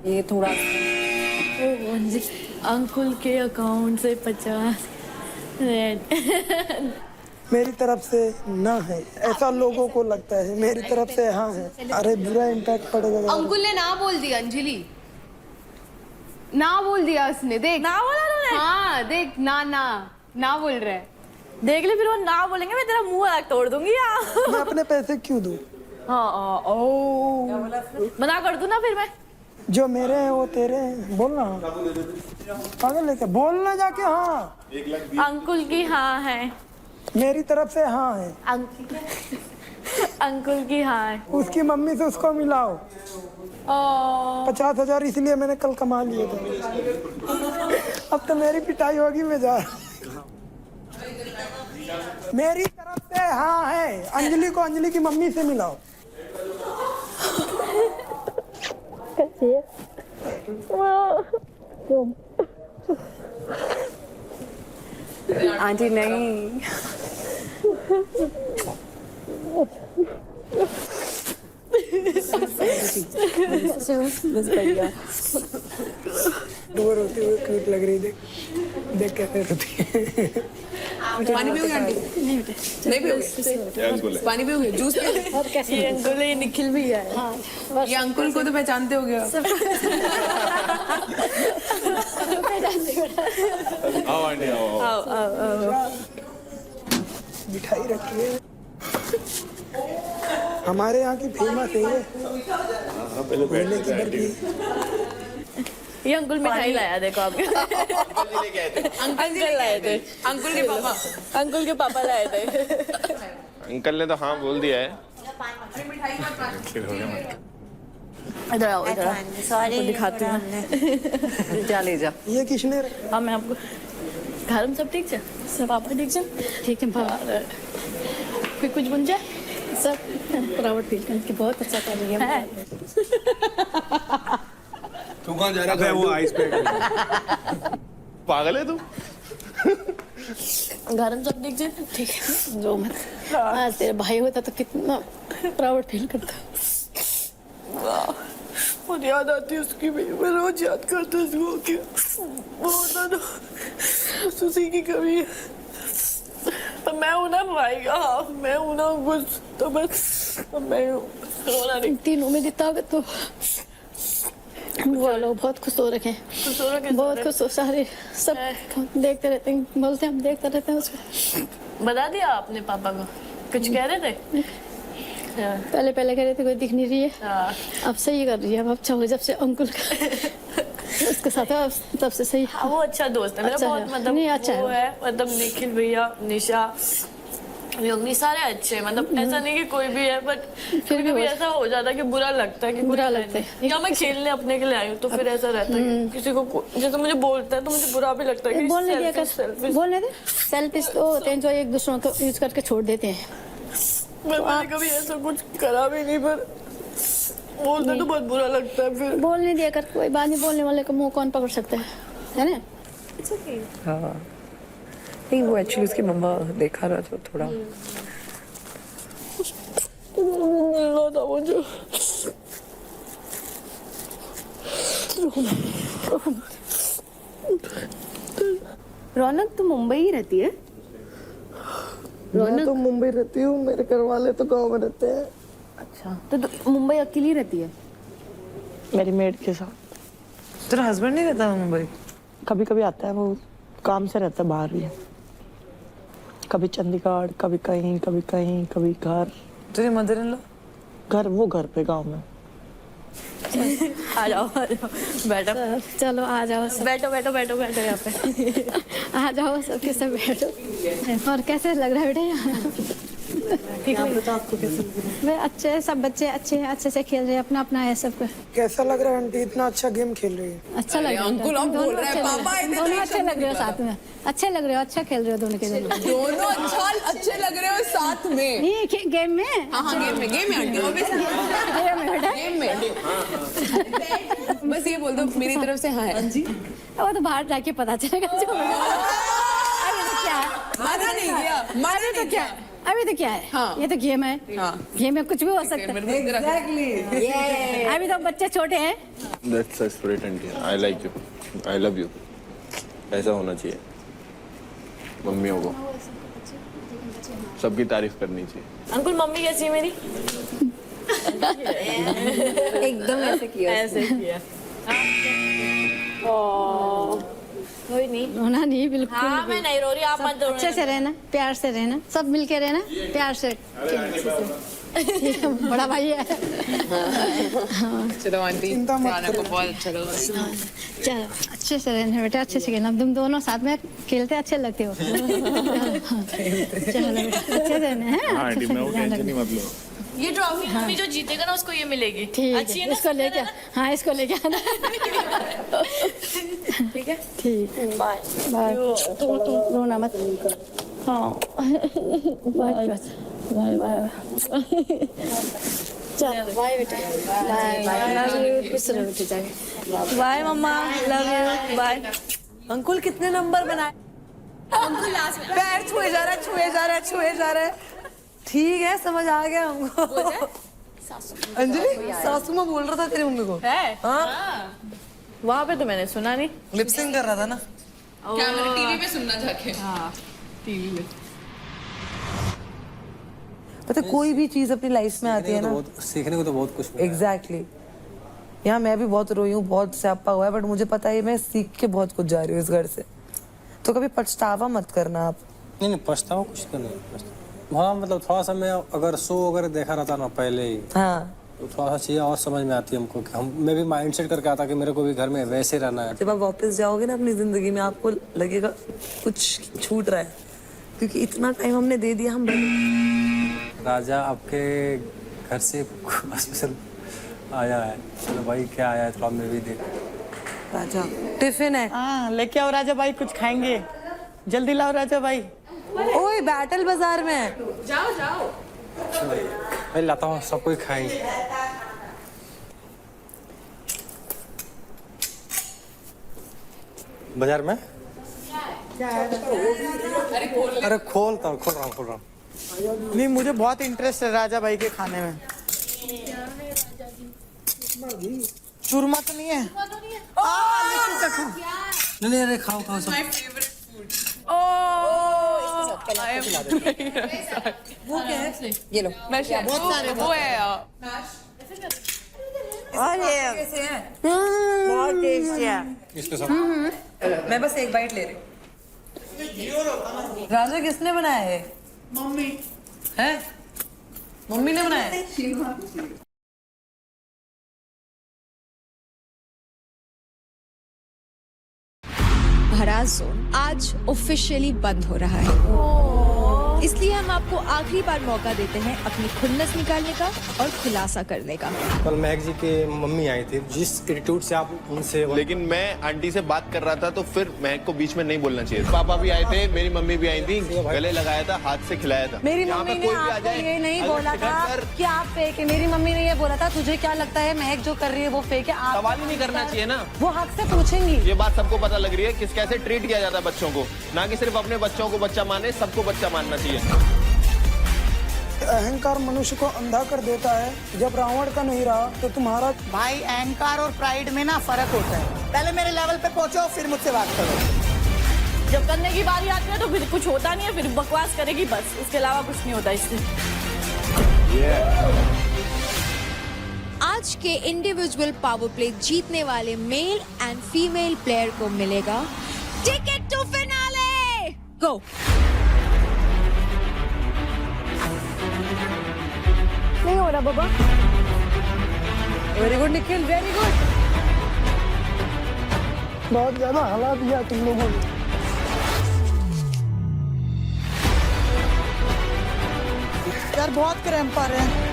ये थोड़ा अंकुल के अकाउंट से 50 मेरी तरफ से ना है, ऐसा लोगों को लगता है, मेरी तरफ से हाँ है। अरे बुरा इम्पैक्ट पड़ेगा। अंकुल ने ना बोल दिया अंजलि, ना बोल दिया उसने। देख ना बोला तूने? हाँ देख, ना बोल रहा है। देख ले, फिर वो ना बोलेंगे मैं तेरा मुंह अलग तोड़ दूंगी यार। मैं अपने पैसे क्यों दूं? हाँ ओ मना कर दूं ना फिर मैं। जो मेरे हैं वो तेरे हैं, बोलना। पागल है क्या? बोलना जाके हाँ। अंकुल की हाँ है, मेरी तरफ से हाँ है। अंकुल की हाँ है। उसकी मम्मी से उसको मिलाओ। 50,000 इसलिए मैंने कल कमा लिए थे। अब तो मेरी पिटाई होगी, मैं जा रहा हूं। मेरी तरफ से हाँ है। अंजलि को अंजलि की मम्मी से मिलाओ। आंटी नहीं, बस बढ़िया। डोर होती हुई क्यूट लग रही, देख देख कैसे रोती है। पानी पियोगे आंटी? नहीं पियोगे? पानी पियोगे? जूस पियोगे? ये अंकुल है, ये निखिल भी है। ये अंकुल को तो पहचानते हो गया। आओ आंटी आओ। मिठाई रखी है हमारे यहाँ की, फेमस है ये। पहले मेले की बर्फी। ये अंकुल मिठाई लाया, देखो आपके। अंकल लाए थे, अंकुल के पापा। अंकुल के पापा लाए थे। अंकल ने तो हाँ बोल दिया है। इधर आओ, इधर आओ, आपको दिखाती हूँ। जा ले जा। ये किसने हाँ मैं आपको, घर में सब ठीक है? सब पापा ठीक है? ठीक है बाहर फिर कुछ बन जाए सब प्राउड फील करके बहुत अच्छा कर रही है। तू कहाँ जा रहा है? वो आइस पे पागल है तू? घर में सब ठीक है? ठीक है, जो मत। आज तेरा भाई होता तो कितना प्राउड फील करता। मुझे याद आती है उसकी भी, मैं रोज याद करता हूँ उसको कि वो होता ना, उसी की कमी है। तो मैं हूं ना भाई का, हाँ मैं हूं ना कुछ, तो बस मैं रोना नहीं। तीनों में ताकत तो वो लोग बहुत खुश हो रखे हैं, बहुत खुश हो, सारे सब देखते रहते हैं, बोलते हैं हम देखते रहते हैं उसको। बता दिया आपने पापा को? कुछ कह रहे थे? पहले कह रहे थे कोई दिख नहीं रही है, अब सही कर रही है, अब अच्छा हो जब से अंकुल का उसके साथ है, तब से सही। वो अच्छा दोस्त है मेरा, अच्छा बहुत है। मतलब नहीं, अच्छा वो है। है, मतलब निखिल भैया, निशा, योगी, सारे अच्छे हैं। मतलब ऐसा नहीं कि कोई भी है, बट फिर भी ऐसा हो जाता है कि बुरा लगता है कि बुरा लगता है। या मैं खेलने अपने के लिए आई हूँ तो फिर ऐसा रहता है कि किसी को जैसे मुझे बोलता है तो मुझे बुरा भी लगता है कि बोलने दिया कर, selfish। बोलने दे। सेल्फिश तो होते हैं जो एक दूसरों को यूज करके छोड़ देते हैं। मैंने कभी ऐसा कुछ करा भी नहीं, पर बोलते तो बहुत बुरा लगता है फिर। बोलने दिया कर, कोई बात नहीं, बोलने वाले का मुंह कौन पकड़ सकता है ना? हाँ नहीं, वो एक्चुअली उसकी मम्मा देखा रहा था थोड़ा। था मुझे। रौनक तो मुंबई ही रहती है? मैं तो मुंबई रहती हूँ, मेरे घर वाले तो गाँव में रहते हैं। अच्छा, तो मुंबई अकेली रहती है? मेरी मेड के साथ। तेरा हस्बैंड नहीं रहता मुंबई? कभी कभी आता है, वो काम से रहता है बाहर ही। कभी चंडीगढ़, कभी कहीं, कभी कहीं, कभी घर। तेरी मदर इन लॉ? घर, वो घर पे गांव में। आ जाओ बैठो, चलो आ जाओ सब, बैठो बैठो बैठो बैठो यहाँ पे। आ जाओ सबके सब बैठो। और कैसे लग रहा है बेटा यहाँ? ठीक है, आपको कैसे लग रहा है? अच्छे, सब बच्चे अच्छे हैं, अच्छे से खेल रहे हैं, अपना अपना है सबका। कैसा लग रहा है आंटी, इतना अच्छा गेम खेल रही है? अच्छा लग रहा है। अंकुल, अब बोल रहा है पापा, दोनों अच्छे लग रहे हो साथ में, अच्छे लग रहे हो, अच्छा खेल रहे हो दोनों के दोनों। दोनों अच्छे लग रहे हो साथ में। नहीं गेम में, हाँ गेम में आंटी, ऑब्वियसली गेम में। बस ये बोल दो मेरी तरफ से हाँ है। जी वो तो बाहर जाके पता चलेगा जो अभी तो क्या है, मना नहीं किया, अभी तो क्या है, अभी तो क्या है। हाँ। ये तो गेम है, हाँ। गेम में कुछ भी हो सकता है। Exactly. अभी तो बच्चे छोटे हैं, That's the spirit and I like you. I love you. ऐसा होना चाहिए मम्मियों को, सबकी तारीफ करनी चाहिए। अंकुल मम्मी कैसी है मेरी? एकदम ऐसे किया। ऐसे किया। कोई नहीं। रोना नहीं, बिल्कुल हाँ मैं नहीं रो रही, आप मत रोना। अच्छे से रहना, प्यार से रहना, सब मिलके रहना, प्यार से। ये बड़ा भाई है। चलो आंटी, खाना को बहुत अच्छा लगा। चलो अच्छे से रहना बेटा, अच्छे से खेलना, तुम दोनों साथ में खेलते अच्छे लगते हो। चलो बेटा अच्छे से रहना है। हाँ आंटी, मैं वो टेंशन नहीं मत लो। ये ट्रॉफी मम्मी जो जीतेगा ना उसको ये मिलेगी। ठीक अच्छी है, ना? इसको लेके, हाँ इसको लेके आना। ठीक है। ठीक है, बाय बाय। रोना मत। हाँ बाय बाय बाय। चलो बाय बेटा, बाय बाय, लव यू। किस तरह बेटे जाके बाय मम्मा, लव यू, बाय। अंकुल कितने नंबर बनाए? अंकुल लास्ट में पैर छुए जा रहा है, छुए जा रहा है, छुए जा रहा है। ठीक है, समझ आ गया हमको। अंजलि सासू माँ बोल रहा था तेरी मम्मी को। है। हाँ वहाँ पे तो मैंने सुना नहीं। लिपसिंग कर रहा था ना। कैमरा टीवी पे सुनना जाके। हाँ टीवी में। पता कोई भी चीज अपनी लाइफ में आती है ना, सीखने को तो बहुत कुछ मिला है। एग्जैक्टली। यहाँ मैं भी बहुत रोई हूँ, बहुत स्यापा हुआ है, बट मुझे पता है मैं सीख के बहुत कुछ जा रही हूँ इस घर से। तो कभी पछतावा मत करना आप। नहीं पछतावा कुछ तो नहीं पछतावा। हाँ मतलब थोड़ा सा मैं अगर शो वगैरह देखा रहता ना पहले ही, हाँ तो थोड़ा सा चीज़ें और समझ में आती है हमको कि मैं भी माइंड सेट करके आता कि मेरे को भी घर में वैसे रहना है। जब आप वापस जाओगे ना अपनी जिंदगी में, आपको लगेगा कुछ छूट रहा है, क्योंकि इतना टाइम हमने दे दिया। हम राजा आपके घर से स्पेशल आया है। चलो भाई क्या आया है, थोड़ा मैं भी देख। राजा टिफिन है। हाँ लेके आओ राजा भाई, कुछ खाएंगे, जल्दी लाओ राजा भाई। ओए बैटल बाजार में है। जाओ जाओ। मैं लाता हूँ, सब कोई खाएंगे। बाजार में? अरे खोल रहा हूँ। नहीं मुझे बहुत इंटरेस्ट है राजा भाई के खाने में। चूरमा तो नहीं है? नहीं अरे खाओ सब। वो क्या है? ये लो। बहुत सारे वो है। कैसे है? बहुत टेस्टी है। इसके साथ मैं बस एक बाइट ले रही हूँ। राजा किसने बनाया है? मम्मी है? मम्मी ने बनाया है? भराज जोन आज ऑफिशियली बंद हो रहा है, इसलिए हम आपको आखिरी बार मौका देते हैं अपनी खुन्नस निकालने का और खुलासा करने का। कल महक जी के मम्मी आई थी, जिस एटीट्यूड से आप उनसे, लेकिन मैं आंटी से बात कर रहा था तो फिर महक को बीच में नहीं बोलना चाहिए। पापा भी आए थे, मेरी मम्मी भी आई थी, गले लगाया था, हाथ से खिलाया था। मेरी मम्मी ने आपको ये नहीं बोला था कि आप फेक है। मेरी मम्मी ने ये बोला था तुझे क्या लगता है महक जो कर रही है वो फेक है। आप सवाल ही नहीं करना चाहिए ना, वो हक से पूछेंगी। ये बात सबको पता लग रही है किस कैसे ट्रीट किया जाता है बच्चों को, ना कि सिर्फ अपने बच्चों को बच्चा माने, सबको बच्चा मानना चाहिए। अहंकार मनुष्य को अंधा कर देता है। जब रावण का नहीं रहा तो तुम्हारा। भाई अहंकार और प्राइड में ना फर्क होता है। पहले मेरे लेवल पे पहुंचो, फिर मुझसे बात करो। जब करने की बारी आती है तो फिर कुछ होता नहीं है, फिर बकवास करेगी बस, उसके अलावा कुछ नहीं होता इससे। आज के इंडिविजुअल पावर प्ले जीतने वाले मेल एंड फीमेल प्लेयर को मिलेगा टिकट टू फिनाले। गो। नहीं हो रहा बाबा। Very good Nikhil, very good. बहुत ज्यादा हला दिया तुम लोगों ने। यार बहुत क्रैम्प आ रहे हैं।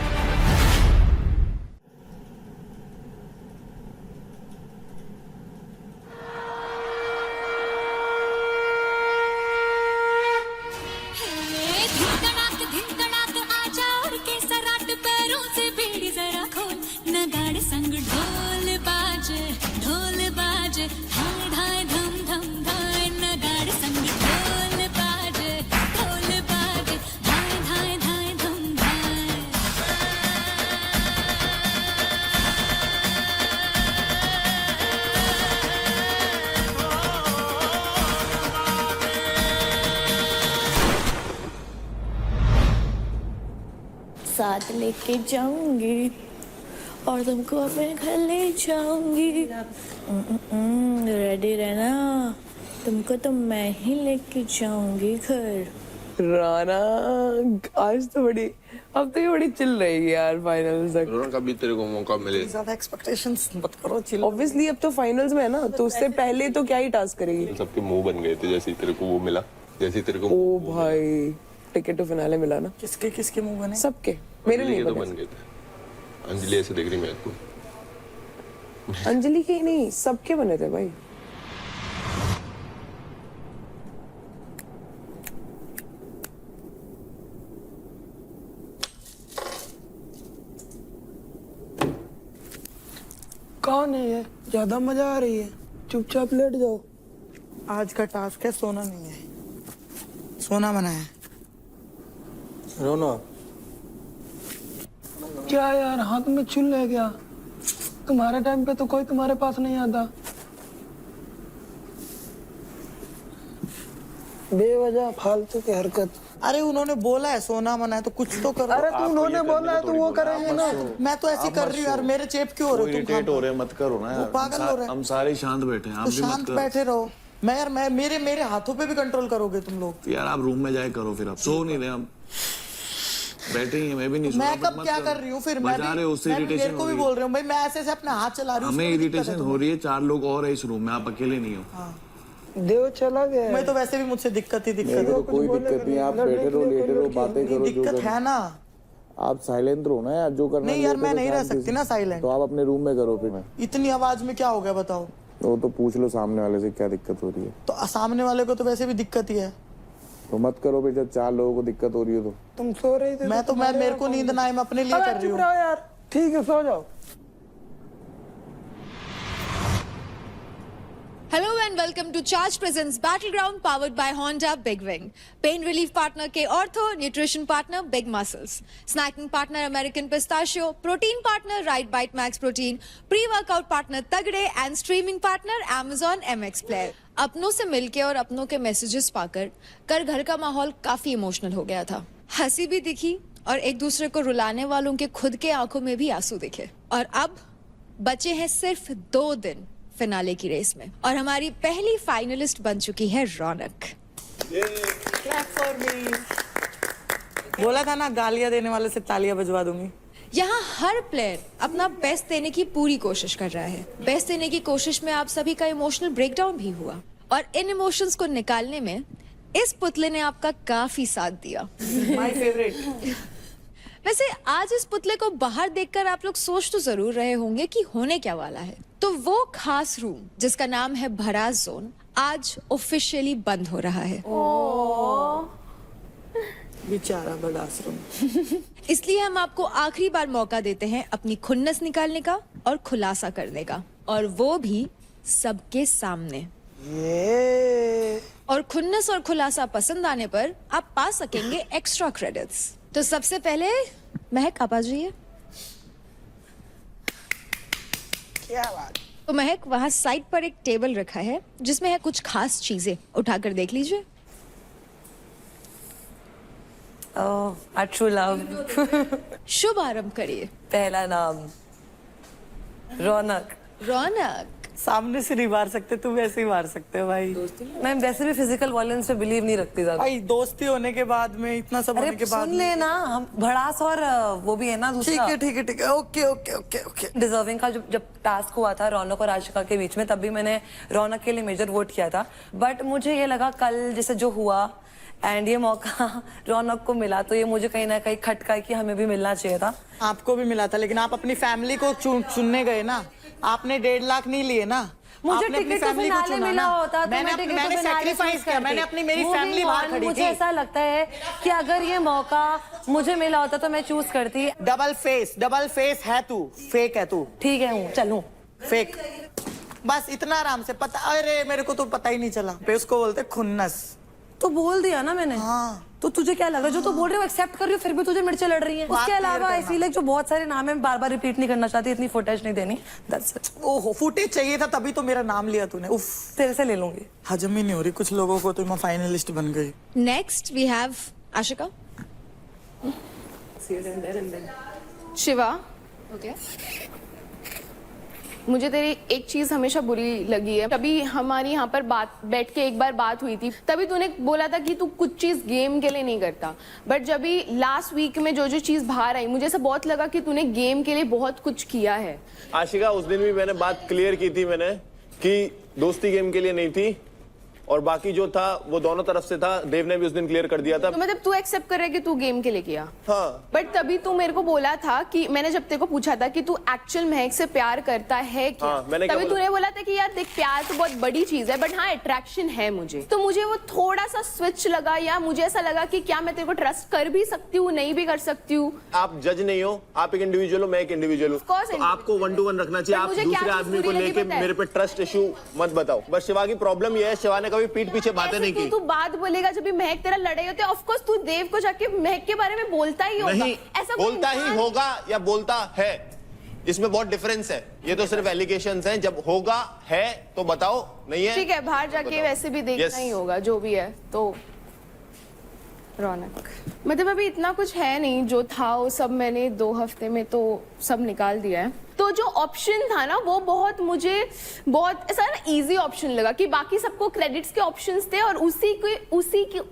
साथ लेके जाऊंगी और तुमको अपने घर ले जाऊंगी। रेडी रहना, तुमको तो मैं ही लेके जाऊंगी घर। राना आज तो बड़ी, अब तो ये बड़ी चिल रहेगी यार फाइनल्स तक। रोना कभी तेरे को मौका मिले ज्यादा एक्सपेक्टेशंस मत करो, चिल। ऑब्वियसली अब तो फाइनल्स में है ना, तो उससे पहले तो क्या ही टास्क करेगी। सबके मुंह बन गए थे जैसे तेरे को वो मिला, जैसे तेरे को ओ भाई टिकट टू फिनाले मिला ना, किसके किसके मुंह बने? सबके, मेरे नहीं तो बने। बन गए थे। अंजलि ऐसे देख रही मेरे को। अंजलि के ही नहीं, सबके बने थे भाई। कौन है ये? ज्यादा मजा आ रही है, चुपचाप लेट जाओ। आज का टास्क है सोना नहीं है, सोना मना है। रोना क्या यार, हाथ में चुल है क्या? तुम्हारे टाइम पे तो कोई तुम्हारे पास नहीं आता। बेवजह फालतू की हरकत। अरे उन्होंने बोला है सोना मना है तो कुछ तो करो। अरे तो उन्होंने बोला है तो वो करेंगे ना। मैं तो ऐसी कर रही हूँ यार, मेरे चेप क्यों हो रहे हो तुम? इरिटेट हो रहे हैं, मत करो ना यार। पागल हो रहे हैं। हम सारे शांत बैठे हैं, आप तो भी मत शांत करो। बैठे रहो। मैं यार मेरे हाथों पे भी कंट्रोल करोगे तुम लोग? तो यार आप रूम में जाए करो, फिर आप सो नहीं रहे, हम बैठे ही हैं, मैं भी नहीं सो रहा। मैं कब क्या कर रही हूँ फिर? मैं बजा रहे हो, उससे मेरे इरिटेशन को भी बोल रहे हो भाई, मैं ऐसे ऐसे अपना हाथ चला रही हूँ। हमें इरिटेशन हो रही है, 4 लोग और है इस रूम में, आप अकेले नहीं हो। देव चला गया। मैं तो वैसे भी मुझसे दिक्कत है। तो कोई दिक्कत नहीं, आप बैठे रहो, लेटे रहो, बातें करो। दिक्कत है ना, आप साइलेंट रहो ना यार, जो करना नहीं यार मैं नहीं रह सकती ना साइलेंट। तो आप अपने रूम में करो फिर। इतनी आवाज में क्या हो गया बताओ? वो तो पूछ लो सामने वाले से क्या दिक्कत हो रही है। तो सामने वाले को तो वैसे भी दिक्कत ही है, तो मत करो फिर, जब 4 लोगों को दिक्कत हो रही है तो। तुम सो रही थी। मैं मेरे को नींद ना आए, मैं अपने लिए कर रही हूँ यार। ठीक है सो जाओ। Hello and welcome to Charge Presents Battleground powered by Honda Big Wing. Pain relief partner K Ortho, nutrition partner Big Muscles, snacking partner American Pistachio, protein partner Right Bite Max Protein, pre-workout partner Tagde and streaming partner Amazon MX Player. अपनों से मिलके और अपनों के messages पाकर कर घर का माहौल काफी इमोशनल हो गया था। हंसी भी दिखी और एक दूसरे को रुलाने वालों के खुद के आंखों में भी आंसू दिखे। और अब बचे हैं सिर्फ 2 दिन फिनाले की रेस में और हमारी पहली फाइनलिस्ट बन चुकी है रौनक। बोला था ना, गालियां देने वाले से तालियां बजवा दूंगी। यहाँ हर प्लेयर अपना बेस्ट देने की पूरी कोशिश कर रहा है। बेस्ट देने की कोशिश में आप सभी का इमोशनल ब्रेकडाउन भी हुआ और इन इमोशंस को निकालने में इस पुतले ने आपका काफी साथ दिया। My favourite. वैसे आज इस पुतले को बाहर देखकर आप लोग सोच तो जरूर रहे होंगे कि होने क्या वाला है। तो वो खास रूम जिसका नाम है भड़ास जोन आज ऑफिशियली बंद हो रहा है। बेचारा भड़ास रूम। इसलिए हम आपको आखिरी बार मौका देते हैं अपनी खुन्नस निकालने का और खुलासा करने का, और वो भी सबके सामने। और खुन्नस और खुलासा पसंद आने पर आप पा सकेंगे एक्स्ट्रा क्रेडिट्स। तो सबसे पहले महक आप आ जाइए। क्या बात। तो महक, वहाँ साइड पर एक टेबल रखा है जिसमें है कुछ खास चीजें, उठाकर देख लीजिए। True love. शुभ आरंभ करिए। पहला नाम रौनक। रौनक सामने से नहीं मार सकते, तुम वैसे ही मार सकते हो भाई। मैं वैसे भी फिजिकल वायलेंस पे बिलीव नहीं रखती ज्यादा। भाई दोस्ती होने के बाद में, इतना सब होने के बाद सुन लेना, हम भड़ास और वो भी है ना दूसरा। ठीक है। ओके। डिजर्विंग का जब टास्क हुआ था रौनक और आशिका के बीच में, तब भी मैंने रौनक के लिए मेजर वोट किया था। बट मुझे ये लगा कल जैसे जो हुआ एंड ये मौका रौनक को मिला, तो ये मुझे कहीं ना कहीं खटका है कि हमें भी मिलना चाहिए था। आपको भी मिला था, लेकिन आप अपनी फैमिली को चुनने गए ना। आपने 1.5 लाख नहीं लिए ना। मुझे टिकट तो फिनाले मिला होता तो मैंने सैक्रिफाइस किया। मैंने अपनी मेरी फैमिली बाहर खड़ी थी। मुझे ऐसा लगता है कि अगर ये मौका मुझे मिला होता तो मैं चूज करती। डबल फेस है तू, फेक है तू। ठीक है, हूँ चलूं फेक। बस इतना आराम से पता। अरे मेरे को तो पता ही नहीं चला। पे उसको बोलते खुन्नस। तो बोल दिया ना मैंने। हाँ। तो तुझे क्या लगा? जो तू बोल रही हो एक्सेप्ट कर रही हो, फिर भी तुझे मिर्चे लड़ रही है। उसके अलावा आई फील लाइक जो बहुत सारे नाम है बार बार रिपीट नहीं करना चाहती, इतनी फुटेज नहीं देनी। That's it. ओहो, फुटेज चाहिए था तभी तो मेरा नाम लिया तूने। उफ, तेरे से ले लूंगी। हजम ही नहीं हो रही कुछ लोगों को, तो मैं फाइनलिस्ट बन गई। Next we have Ashika. Shiva, okay मुझे तेरी एक चीज हमेशा बुरी लगी है। तभी हमारी यहाँ पर बैठ के एक बार बात हुई थी, तभी तूने बोला था कि तू कुछ चीज गेम के लिए नहीं करता, बट जब भी लास्ट वीक में जो चीज बाहर आई, मुझे ऐसा बहुत लगा कि तूने गेम के लिए बहुत कुछ किया है। आशिका, उस दिन भी मैंने बात क्लियर की थी मैंने कि दोस्ती गेम के लिए नहीं थी, और बाकी जो था वो दोनों तरफ से था। देव ने भी उस दिन क्लियर कर दिया था। तो मतलब तू एक्सेप्ट कर रहा है कि तू गेम के लिए किया? हाँ। बट तभी तू मेरे को बोला था कि मैंने जब तेरे को पूछा था कि तू एक्चुअल महक से प्यार करता है क्या, हाँ, मैंने तभी तूने बोला था कि यार देख, प्यार तो बहुत बड़ी चीज है, बट हाँ अट्रैक्शन है मुझे। तो मुझे वो थोड़ा सा स्विच लगा, या मुझे ऐसा लगा कि क्या मैं तेरे को ट्रस्ट कर भी सकती हूँ, नहीं भी कर सकती हूँ। आप जज नहीं हो, आप एक इंडिविजुअल हो, मैं एक इंडिविजुअल हूँ, तो आपको 1-to-1 रखना चाहिए। आप दूसरे आदमी को लेके मेरे पे ट्रस्ट इशू मत बताओ। बस शिवा की प्रॉब्लम यह है, शिवा ने कभी पीठ पीछे बातें नहीं की। तू बात बोलेगा जब भी महक तेरा लड़ाई होती है, ऑफ कोर्स तू देव को जाके महक के बारे में बोलता ही होगा। नहीं, ऐसा बोलता ही होगा या बोलता है, इसमें बहुत डिफरेंस है। ये तो सिर्फ एलिगेशंस हैं। जब होगा है तो बताओ, नहीं है ठीक है, बाहर जाके वैसे भी देखना ही होगा जो भी है। तो रौनक, मतलब अभी इतना कुछ है नहीं, जो था वो सब मैंने 2 हफ्ते में तो सब निकाल दिया है। तो जो ऑप्शन था ना, वो बहुत मुझे बहुत ऐसा ना इजी ऑप्शन लगा कि बाकी सबको क्रेडिट्स के ऑप्शंस थे और उसी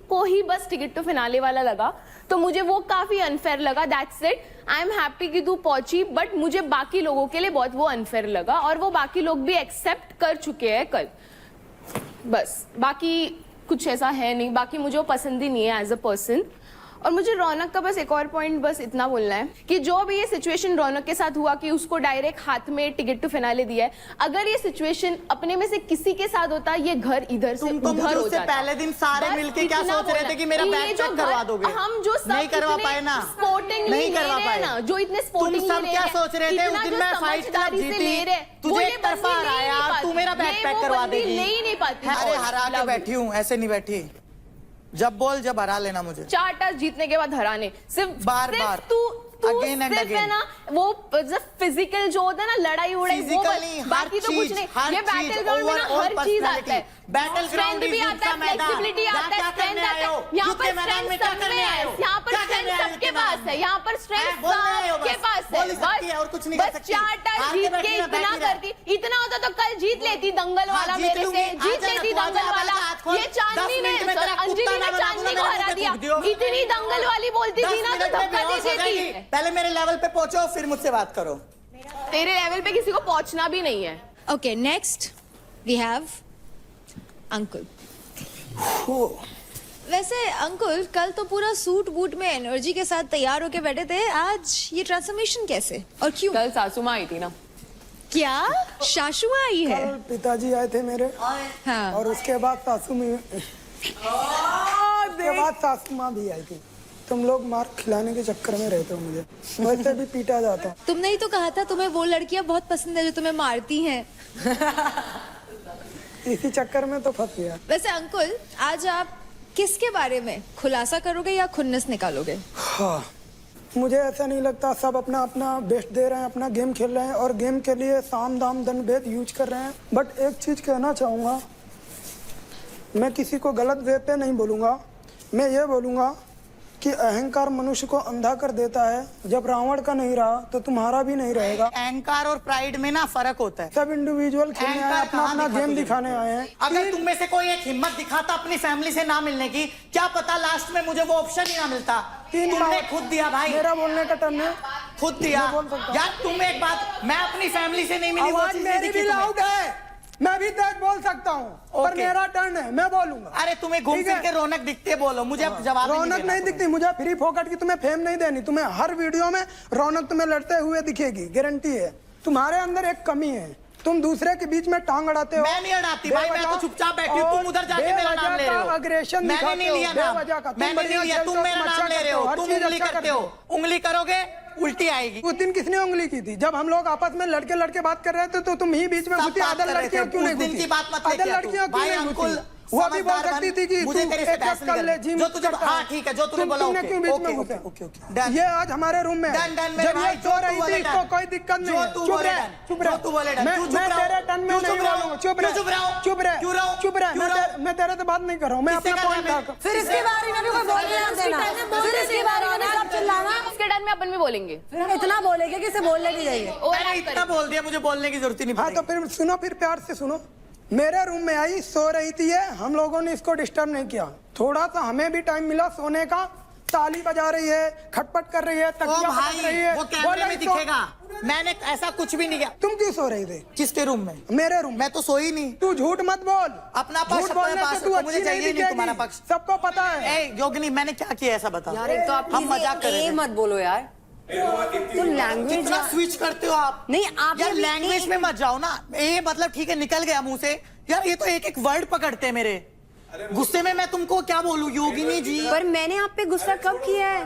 को ही बस टिकट टू फिनाले वाला लगा। तो मुझे वो काफी अनफेयर लगा। That's it. I am happy कि तू पहुंची, बट मुझे बाकी लोगों के लिए बहुत वो अनफेयर लगा, और वो बाकी लोग भी एक्सेप्ट कर चुके हैं कल। बस बाकी कुछ ऐसा है नहीं, बाकी मुझे वो पसंद ही नहीं है एज अ पर्सन। और मुझे रौनक का बस एक और पॉइंट बस इतना बोलना है कि जो भी ये सिचुएशन रौनक के साथ हुआ कि उसको डायरेक्ट हाथ में टिकट टू फिनाले दिया है, अगर ये सिचुएशन अपने में से किसी के साथ होता, ये घर इधर से उधर हो जाता। पहले दिन सारे मिलके क्या सोच रहे थे कि मेरा बैग चेक करवा दोगे? हम जो नहीं करवा पाए ना, नहीं करवा पाए ना, जो इतने स्पोर्टिंग तुम सब क्या सोच रहे थे? उस दिन मैं फाइट क्लब जीती, तुझे एक तरफा रहा यार, तू मेरा बैग पैक करवा देगी। नहीं पाती। अरे हरा के बैठी हूँ, ऐसे नहीं बैठी। जब बोल, जब हरा लेना मुझे। 4 टच जीतने के बाद हराने, सिर्फ बार तू Again and सिर्फ again. है ना वो फिजिकल जो होता है ना, लड़ाई उड़ाई, वो बाकी तो कुछ नहीं। ये बैटल ग्राउंड में ना हर चीज आता है। बैटल ग्राउंड भी आता है, फ्लेक्सिबिलिटी आता है, स्ट्रेंथ आता है। यहाँ पर स्ट्रेंथ सबके है, यहाँ पर स्ट्रेंथ सबके पास है, यहाँ पर स्ट्रेंथ सबके पास है। और कुछ नहीं कर सकती। 4 टच जीत के इतना करती, इतना होता तो कल जीत लेती दंगल वाला मेरे से, जीत लेती दंगल वाला। ये चांदनी ने, अंजलि ने चांदनी को हरा दिया। इतनी दंगल वाली बोलती थी ना तो धक्का दे देती। पहले मेरे लेवल पे पहुंचो, फिर मुझसे बात करो। तेरे लेवल पे किसी को पहुंचना भी नहीं है। Okay, next we have Ankul. वैसे अंकुल, कल तो पूरा सूट बूट में एनर्जी के साथ तैयार होके बैठे थे, आज ये ट्रांसफॉर्मेशन कैसे और क्यों? कल सासू माँ आई थी ना। क्या शाशु आई है? कल पिताजी आए थे मेरे, हाँ। और उसके बाद सासू माँ भी आई थी। तुम लोग मार खिलाने के चक्कर में रहते हो मुझे, वैसे भी पीटा जाता। तुमने ही तो कहा था तुम्हें वो लड़कियां बहुत पसंद है जो तुम्हें मारती हैं। इसी चक्कर में तो फंस गया। वैसे अंकुल, आज आप किसके बारे में खुलासा करोगे या खुन्नस निकालोगे? हाँ, मुझे ऐसा नहीं लगता। सब अपना अपना बेस्ट दे रहे हैं, अपना गेम खेल रहे हैं और गेम के लिए साम दाम दंड भेद यूज कर रहे हैं। बट एक चीज कहना चाहूँगा, मैं किसी को गलत वे पे नहीं बोलूँगा। मैं ये बोलूँगा कि अहंकार मनुष्य को अंधा कर देता है। जब रावण का नहीं रहा तो तुम्हारा भी नहीं रहेगा। अहंकार और प्राइड में ना फर्क होता है। सब इंडिविजुअल खेलने आए, अपना अपना गेम दिखाने आए हैं। अगर तुम में से कोई एक हिम्मत दिखाता अपनी फैमिली से ना मिलने की, क्या पता लास्ट में मुझे वो ऑप्शन ही ना मिलता। तुमने खुद दिया भाई, मेरा बोलने का टर्न है, खुद दिया यार। तुम एक बात, मैं अपनी फैमिली से नहीं मिली, वो चीज़ मेरी भी लाउड है, मैं भी तेज बोल सकता हूँ, पर मेरा टर्न है, मैं बोलूंगा। अरे तुम्हें घूम फिर के रौनक दिखती है, बोलो। मुझे जवाब रौनक नहीं दिखती, मुझे फ्री फोकट की तुम्हें फेम नहीं देनी। तुम्हें हर वीडियो में रौनक तुम्हें लड़ते हुए दिखेगी, गारंटी है। तुम्हारे अंदर एक कमी है, तुम दूसरे के बीच में टांग अड़ाते हो। मैं नहीं अड़ाती भाई, मैं तो चुपचाप बैठी हूँ। तुम उधर जाके मेरा नाम ले रहे हो। अग्रेशन मैंने नहीं लिया नाम, मैंने नहीं लिया। तुम मेरा नाम ले रहे हो, तुम उंगली करते हो। उंगली करोगे उल्टी आएगी। उस दिन किसने उंगली की थी? जब हम लोग आपस में लड़के बात कर रहे थे तो तुम ही बीच में घुसी। अदर लड़कियां क्यों नहीं घुसी? की बात मत लेके लड़कियां भाई। अंकुल वो भी बोल सकती थी कि मुझे तेरे से बहस नहीं करनी। जो तुझे हाँ ठीक है जो तूने बोला तुमने क्यों बीच में घुसे? ये आज हमारे रूम में डन डन मेरे जब ये भाई सो रही थी इसको कोई दिक्कत नहीं है। चुप रह चुप रह तू बोले मैं तेरे टन में नहीं बोलूंगा। चुप रह चुप रहो चुप रह क्यों रहो चुप रह मैं तेरे से बात नहीं कर रहा हूँ। मैं अपना पॉइंट ला फिर इसके बारे में भी कोई बोलने ना देना, फिर इसके बारे में सब चिल्लाना। इसके डर में अपन भी बोलेंगे, इतना बोलेंगे कि इसे बोलने नहीं चाहिए। मैंने इतना बोल दिया मुझे बोलने की जरूरत ही नहीं हाँ तो फिर सुनो, फिर प्यार से सुनो। मेरे रूम में आई, सो रही थी ये, हम लोगों ने इसको डिस्टर्ब नहीं किया। थोड़ा सा हमें भी टाइम मिला सोने का। ताली बजा रही है, खटपट कर रही है, तकिया पटक रही है। वो कैमरे में दिखेगा, मैंने ऐसा कुछ भी नहीं किया। तुम क्यों सो रही थी? किसके रूम में? मेरे रूम। मैं तो सोई नहीं। तू झूठ मत बोल। अपना पक्ष झूठ बोलने से तू अच्छी नहीं दिखेगी। तुम्हारा पक्ष सबको पता है। योगिनी मैंने क्या किया ऐसा बता। यार एक तो आप हम मजाक कर रहे थे। मत बोलो यार, तो लैंग्वेज कितना स्विच करते हो आप। नहीं आप यार लैंग्वेज में मत जाओ ना। ये मतलब ठीक है निकल गया मुंह से यार, ये तो एक एक वर्ड पकड़ते हैं मेरे। गुस्से में मैं तुमको क्या बोलूं योगिनी जी? पर मैंने आप पे गुस्सा कब किया है?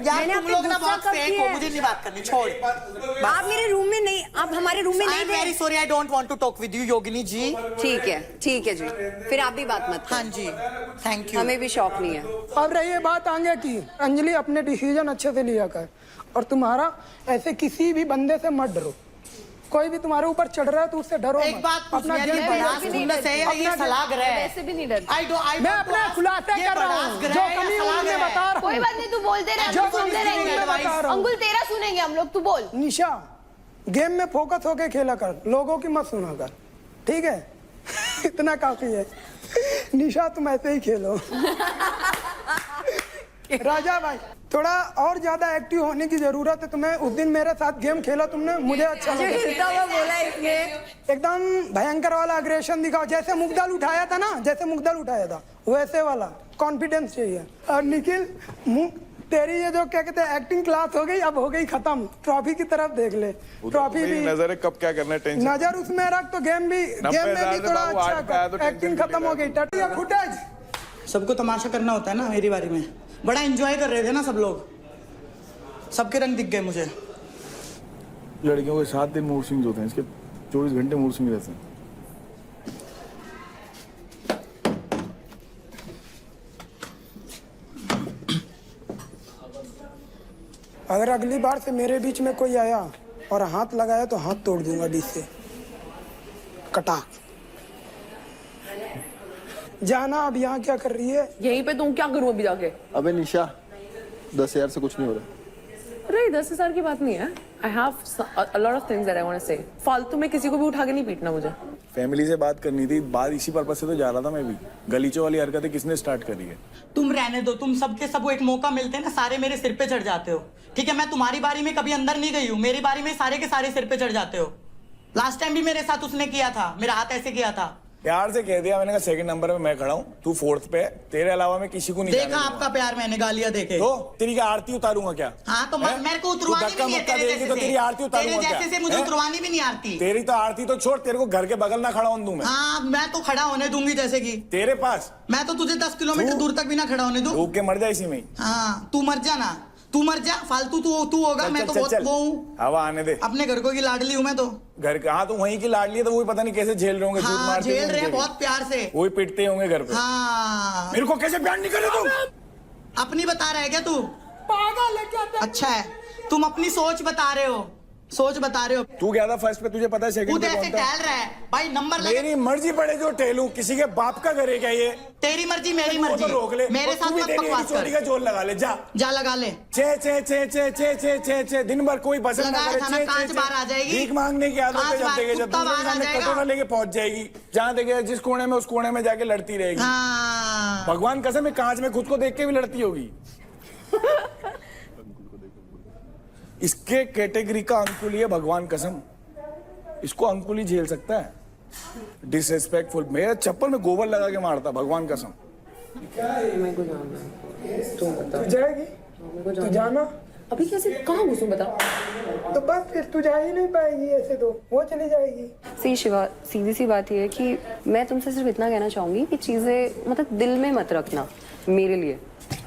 यार तुम लोग ना बहुत फेक हो, मुझे नहीं बात करनी, छोड़। आप मेरे रूम में नहीं, आप हमारे रूम में नहीं थे। Very sorry, I don't want to talk with you Yogini ji. ठीक है जी, फिर आप भी बात मत करो। हाँ जी थैंक यू। हमें भी शौक नहीं है। अब रही बात आगे की, अंजलि अपने डिसीजन अच्छे से लिया कर, और तुम्हारा ऐसे किसी भी बंदे से मत डरो। कोई भी तुम्हारे ऊपर चढ़ रहा है तो उससे डरो एक मत। बात अपना पूछनी गेम है, ये सलाह है, वैसे भी नहीं डरती। मैं अपना खुलासा कर रहा हूँ, जो कमी उनसे बता रहा कोई हूँ। बात नहीं, तू बोलते रहे, जो हम सुनते कमी रहेंगे। उनसे बता रहा हूँ। अंकुल तेरा सुनेंगे हम लोग, तू बोल। निशा, गेम में फोकस होके खेला कर, लोगों की मत सुना कर, ठीक है? इतना काफी है। निशा तुम ऐसे ही खेलो। राजा भाई थोड़ा और ज्यादा एक्टिव होने की जरूरत है तुम्हें। उस दिन मेरे साथ गेम खेला तुमने, मुझे अच्छा लगा। बोला इसने एकदम भयंकर वाला अग्रेशन दिखाओ, जैसे मुग्दल उठाया था ना, जैसे मुग्दल उठाया था वैसे वाला कॉन्फिडेंस चाहिए। और निखिल तेरी ये जो क्या कहते हैं एक्टिंग क्लास हो गई, अब हो गई खत्म। ट्रॉफी की तरफ देख ले, ट्रॉफी भी नजर है, कब क्या करना है, टेंशन नजर उसमें रख, तो गेम में भी थोड़ा अच्छा। एक्टिंग खत्म हो गई, टटिया फुटेज। सबको तमाशा करना होता है ना। मेरी बारी में बड़ा एंजॉय कर रहे थे ना सब लोग, सबके रंग दिख गए मुझे। लड़कियों के 7 दिन मूड स्विंग्स होते हैं, इसके 24 घंटे मूड स्विंग रहते हैं। अगर अगली बार से मेरे बीच में कोई आया और हाथ लगाया तो हाथ तोड़ दूंगा बीच से, कटा। जाना अब यहाँ क्या कर रही है? यहीं पे तुम क्या करूं अभी जाके? अबे निशा 10,000 से कुछ नहीं हो रहा। अरे 10,000 की बात नहीं है। I have a lot of things that I want to say. फालतू में किसी को भी उठा के नहीं पीटना मुझे। फैमिली से बात करनी थी, बात इसी पर्पस से तो जा रहा था मैं भी। गलीचों वाली हरकतें किसने स्टार्ट करी है? तुम रहने दो, तुम सबके सब एक मौका मिलते हैं ना, सारे मेरे सिर पे चढ़ जाते हो। ठीक है मैं तुम्हारी बारी में कभी अंदर नहीं गई हूँ, मेरी बारी में सारे के सारे सिर पे चढ़ जाते हो। लास्ट टाइम भी मेरे साथ उसने किया था, मेरा हाथ ऐसे किया था। प्यार से कह दिया मैंने कहा 2nd नंबर पे मैं खड़ा हूँ, तू 4th पे है, तेरे अलावा मैं किसी को नहीं देखा आपका प्यार मैंने, गालियां देखे तो तेरी क्या आरती उतारूंगा क्या? हाँ तो मेरे को उतरवानी भी नहीं है तेरे जैसे तो तेरी आरती उतारूंगा क्या? जैसे से मुझे उतरवानी भी नहीं आती। तेरी तो आरती तो छोड़, तेरे को घर के बगल ना खड़ा होने दूं मैं। हाँ मैं तो खड़ा होने दूंगी जैसे कि तेरे पास। मैं तो तुझे 10 किलोमीटर दूर तक भी ना खड़ा होने दूं। डूब के मर जा इसी में ही। हाँ तू मर जा ना, तू मर जा, फालतू तू होगा। मैं तो बहुत वो हूँ, हवा आने दे। अपने घर को की लाडली हूँ मैं तो। घर का? हाँ तो वहीं की लाडली है तो वही पता नहीं कैसे झेल रहे होंगे। हाँ झेल रहे हैं बहुत प्यार से, वही पिटते होंगे घर पे। हाँ मेरे को कैसे प्यार नहीं कर रहे तुम? अपनी बता रहा है क्या तू? पागल है क्या? अच्छा है तुम अपनी सोच बता रहे हो, सोच बता रहे हो। तू गया था फर्स्ट पे, तुझे पता है सेकंड पे ऐसे कौन था? टहल रहा है भाई, नंबर लगे। मेरी मर्जी पड़े जो टहलूं, किसी के बाप का घर है क्या ये? तेरी मर्जी मेरी मर्जी, रोक ले। मेरे साथ मत बकवास कर। का जोर लगा ले, जा जा लगा ले। चे चे चे चे चे चे चे चे दिन भर कोई बसर ना करे। चे कांच बाहर आ जाएगी, भीख मांगने की आदत है। जब देखे जब कटोरा लेके पहुंच जाएगी, जहाँ देखे जिस कोने में उस कोने में जाके लड़ती रहेगी। हाँ भगवान कसम है, कांच में खुद को देख के भी लड़ती होगी। इसके कैटेगरी का अंकुल ही है, भगवान कसम। इसको अंकुल ही झेल सकता है। डिसरेस्पेक्टफुल, मेरा चप्पल में गोबर लगा के मारता, भगवान कसम। मेरे को जाना है, तुम बता। तू जाएगी? तू जाना अभी कैसे, कहाँ घुसूं बता? तो बस फिर तू जा ही नहीं पाएगी, ऐसे तो वो चली जाएगी। सी शिवा, सीधी सी बात ये है कि मैं तुमसे सिर्फ इतना कहना चाहूंगी कि चीजें मतलब दिल में मत रखना। मेरे लिए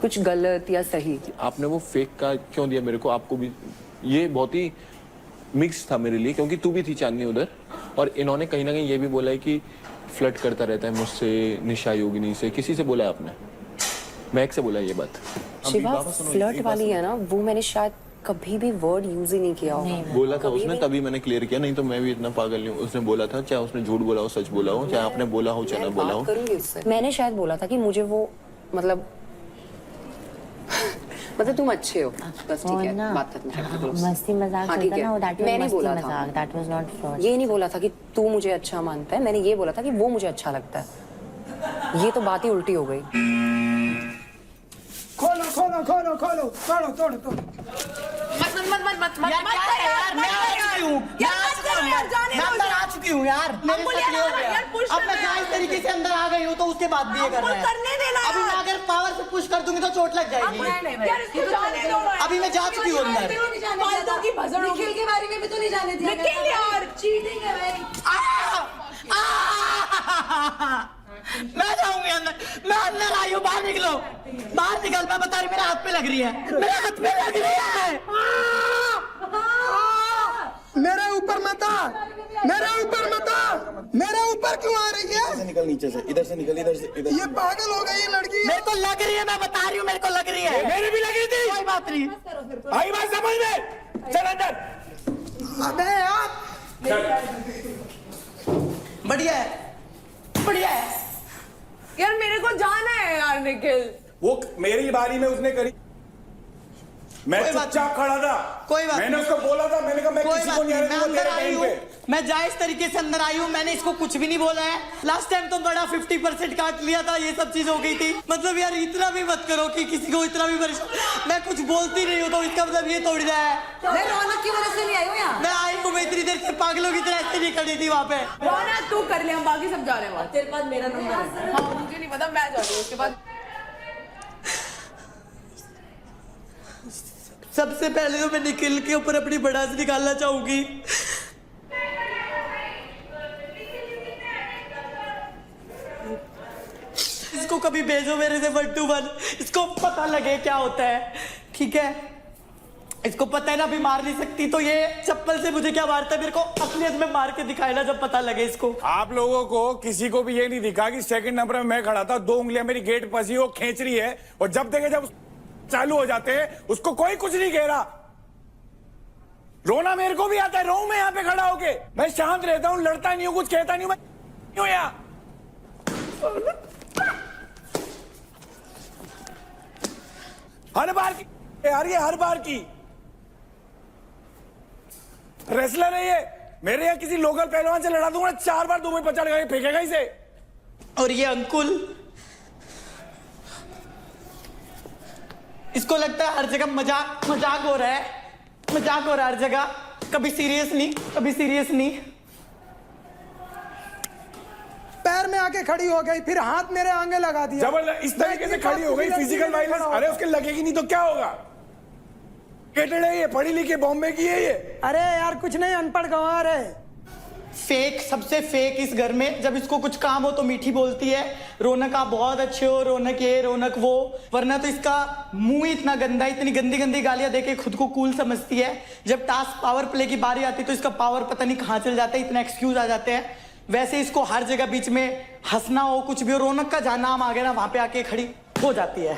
कुछ गलत या सही, आपने वो फेक का क्यों दिया मेरे को? आपको भी ये बहुत ही मिक्स था मेरे लिए, क्योंकि तू भी थी चांदनी उधर। और इन्होंने कहीं ना कहीं ये भी बोला है कि फ्लर्ट करता रहता है मुझसे, निशा योगिनी से, किसी से बोला है आपने? महक से बोला है ये बात? शिवा फ्लर्ट वाली है ना, वो मैंने शायद कभी भी वर्ड यूज ही नहीं किया होगा। बोला था उसने, तभी मैंने क्लियर किया, नहीं तो मैं भी इतना पागल नहीं हूँ। उसने बोला था, चाहे उसने झूठ बोला हो सच बोला हो, चाहे आपने बोला हो चाहे ना बोला हो। करूंगी उससे। मैंने शायद बोला था कि मुझे वो मतलब तुम अच्छे हो, बस ठीक है, बात खत्म। मस्ती मजाक हाँ, ठीक है। मैंने बोला था, दैट वाज नॉट फ्लर्ट। ये नहीं बोला था कि तू मुझे अच्छा मानता है, मैंने ये बोला था कि वो मुझे अच्छा लगता है। ये तो बात ही उल्टी हो गई। खोलो खोलो खोलो खोलो, तोड़ो तोड़ो तोड़ो। अंदर आ चुकी हूँ यार, मेरे साथ ये हो गया। अब मैं जहाँ इस तरीके से अंदर आ गई हूँ तो उसके बाद भी ये कर रहा है। अभी मैं अगर पावर से पुश कर दूंगी तो चोट लग जाएगी। अभी मैं जा चुकी हूँ अंदर। निखिल के बारे में भी तो नहीं जाने दिया। निखिल यार चीटिंग है भाई। मैं जाऊंगी अंदर, मैं अंदर आई हूँ, बाहर निकलो, बाहर निकल। मैं बता रही मेरे हाथ पे लग रही है, मेरे हाथ पे लग रही है। मेरे ऊपर मत आ, मेरे ऊपर मत आ, मेरे ऊपर क्यों आ रही है? इधर से निकल, नीचे से, इधर से निकल, इधर से इधर। ये पागल हो गई ये लड़की। मेरे को लग रही है, मैं बता रही हूँ, मेरे को लग रही है। मेरी भी लगी थी, कोई बात नहीं, आई बात समझ में। चल अंदर। अबे यार, बढ़िया है, बढ़िया है। यार मेरे को जाना है यार निखिल। वो मेरी बारी में उसने करी, मैं चुपचाप खड़ा था। कोई बात मैंने उसको बोला था, मैंने कहा मैं किसी को नहीं आने दूंगा तेरे टाइम पे। मैं जायज तरीके से अंदर आई हूँ, मैंने इसको कुछ भी नहीं बोला है। लास्ट टाइम तो बड़ा 50% काट लिया था, ये सब चीज हो गई थी। मतलब यार इतना भी मत करो कि किसी को इतना भी परेशान। मैं कुछ बोलती नहीं हूँ तो इसका मतलब ये तोड़ दिया है। मैं रौनक की वजह से नहीं आई हूँ यहाँ। मैं आई हूँ, मैं इतनी देर से पागलों की तरह ऐसे नहीं खड़ी थी वहाँ पे। रौनक तू कर ले, हम बाकी सब जा रहे हैं। तेरे पास मेरा नंबर है? हाँ मुझे नहीं पता, मैं जा रही हूँ उसके बाद। सबसे पहले तो मैं निखिल के ऊपर अपनी भड़ास निकालना चाहूंगी। इसको कभी भेजो मेरे से 1 to 1, इसको पता लगे क्या होता है, ठीक है? इसको पता है ना अभी मार नहीं सकती, तो ये चप्पल से मुझे क्या मारता है, मेरे को असलियत में मार के दिखाए ना जब पता लगे इसको। आप लोगों को किसी को भी ये नहीं दिखा कि सेकंड नंबर में मैं खड़ा था, 2 उंगलियां मेरी गेट फंसी, वो खींच रही है, और जब देखे जब चालू हो जाते हैं उसको कोई कुछ नहीं कह रहा। रोना मेरे को भी आता है, रो मैं यहाँ पे खड़ा होके, मैं शांत रहता हूँ, लड़ता नहीं हूँ, कुछ कहता नहीं हूँ, मैं क्यों यहाँ? हर बार की यार, ये हर बार की रेसलर है ये। मेरे यहाँ किसी लोकल पहलवान से लड़ा दूंगा, 4 बार 2 में पचड़ गए, फेंकेगा इसे। और ये अंकुल, इसको लगता है हर जगह मजाक मजाक हो रहा है, मजाक हो रहा है हर जगह, कभी सीरियस नहीं, कभी सीरियस नहीं। पैर में आके खड़ी हो गई, फिर हाथ मेरे आगे लगा दिया। जबरदस्त इस तरीके से खड़ी हो गई, फिजिकल वायलेंस। अरे उसके लगेगी नहीं तो क्या होगा? एजुकेटेड है ये, पढ़ी लिखी बॉम्बे की है ये। अरे यार कुछ नहीं, अनपढ़ गंवार है। फेक, सबसे फेक इस घर में। जब इसको कुछ काम हो तो मीठी बोलती है, रौनक आप बहुत अच्छे हो, रौनक ये रौनक वो, वरना तो इसका मुंह ही इतना गंदा, इतनी गंदी गंदी गालियां देके खुद को कूल समझती है। जब टास्क पावर प्ले की बारी आती तो इसका पावर पता नहीं कहाँ चल जाता है, इतने एक्सक्यूज आ जाते हैं। वैसे इसको हर जगह बीच में हंसना हो कुछ भी हो, रौनक का जहां नाम आ गया ना वहां पे आके खड़ी हो जाती है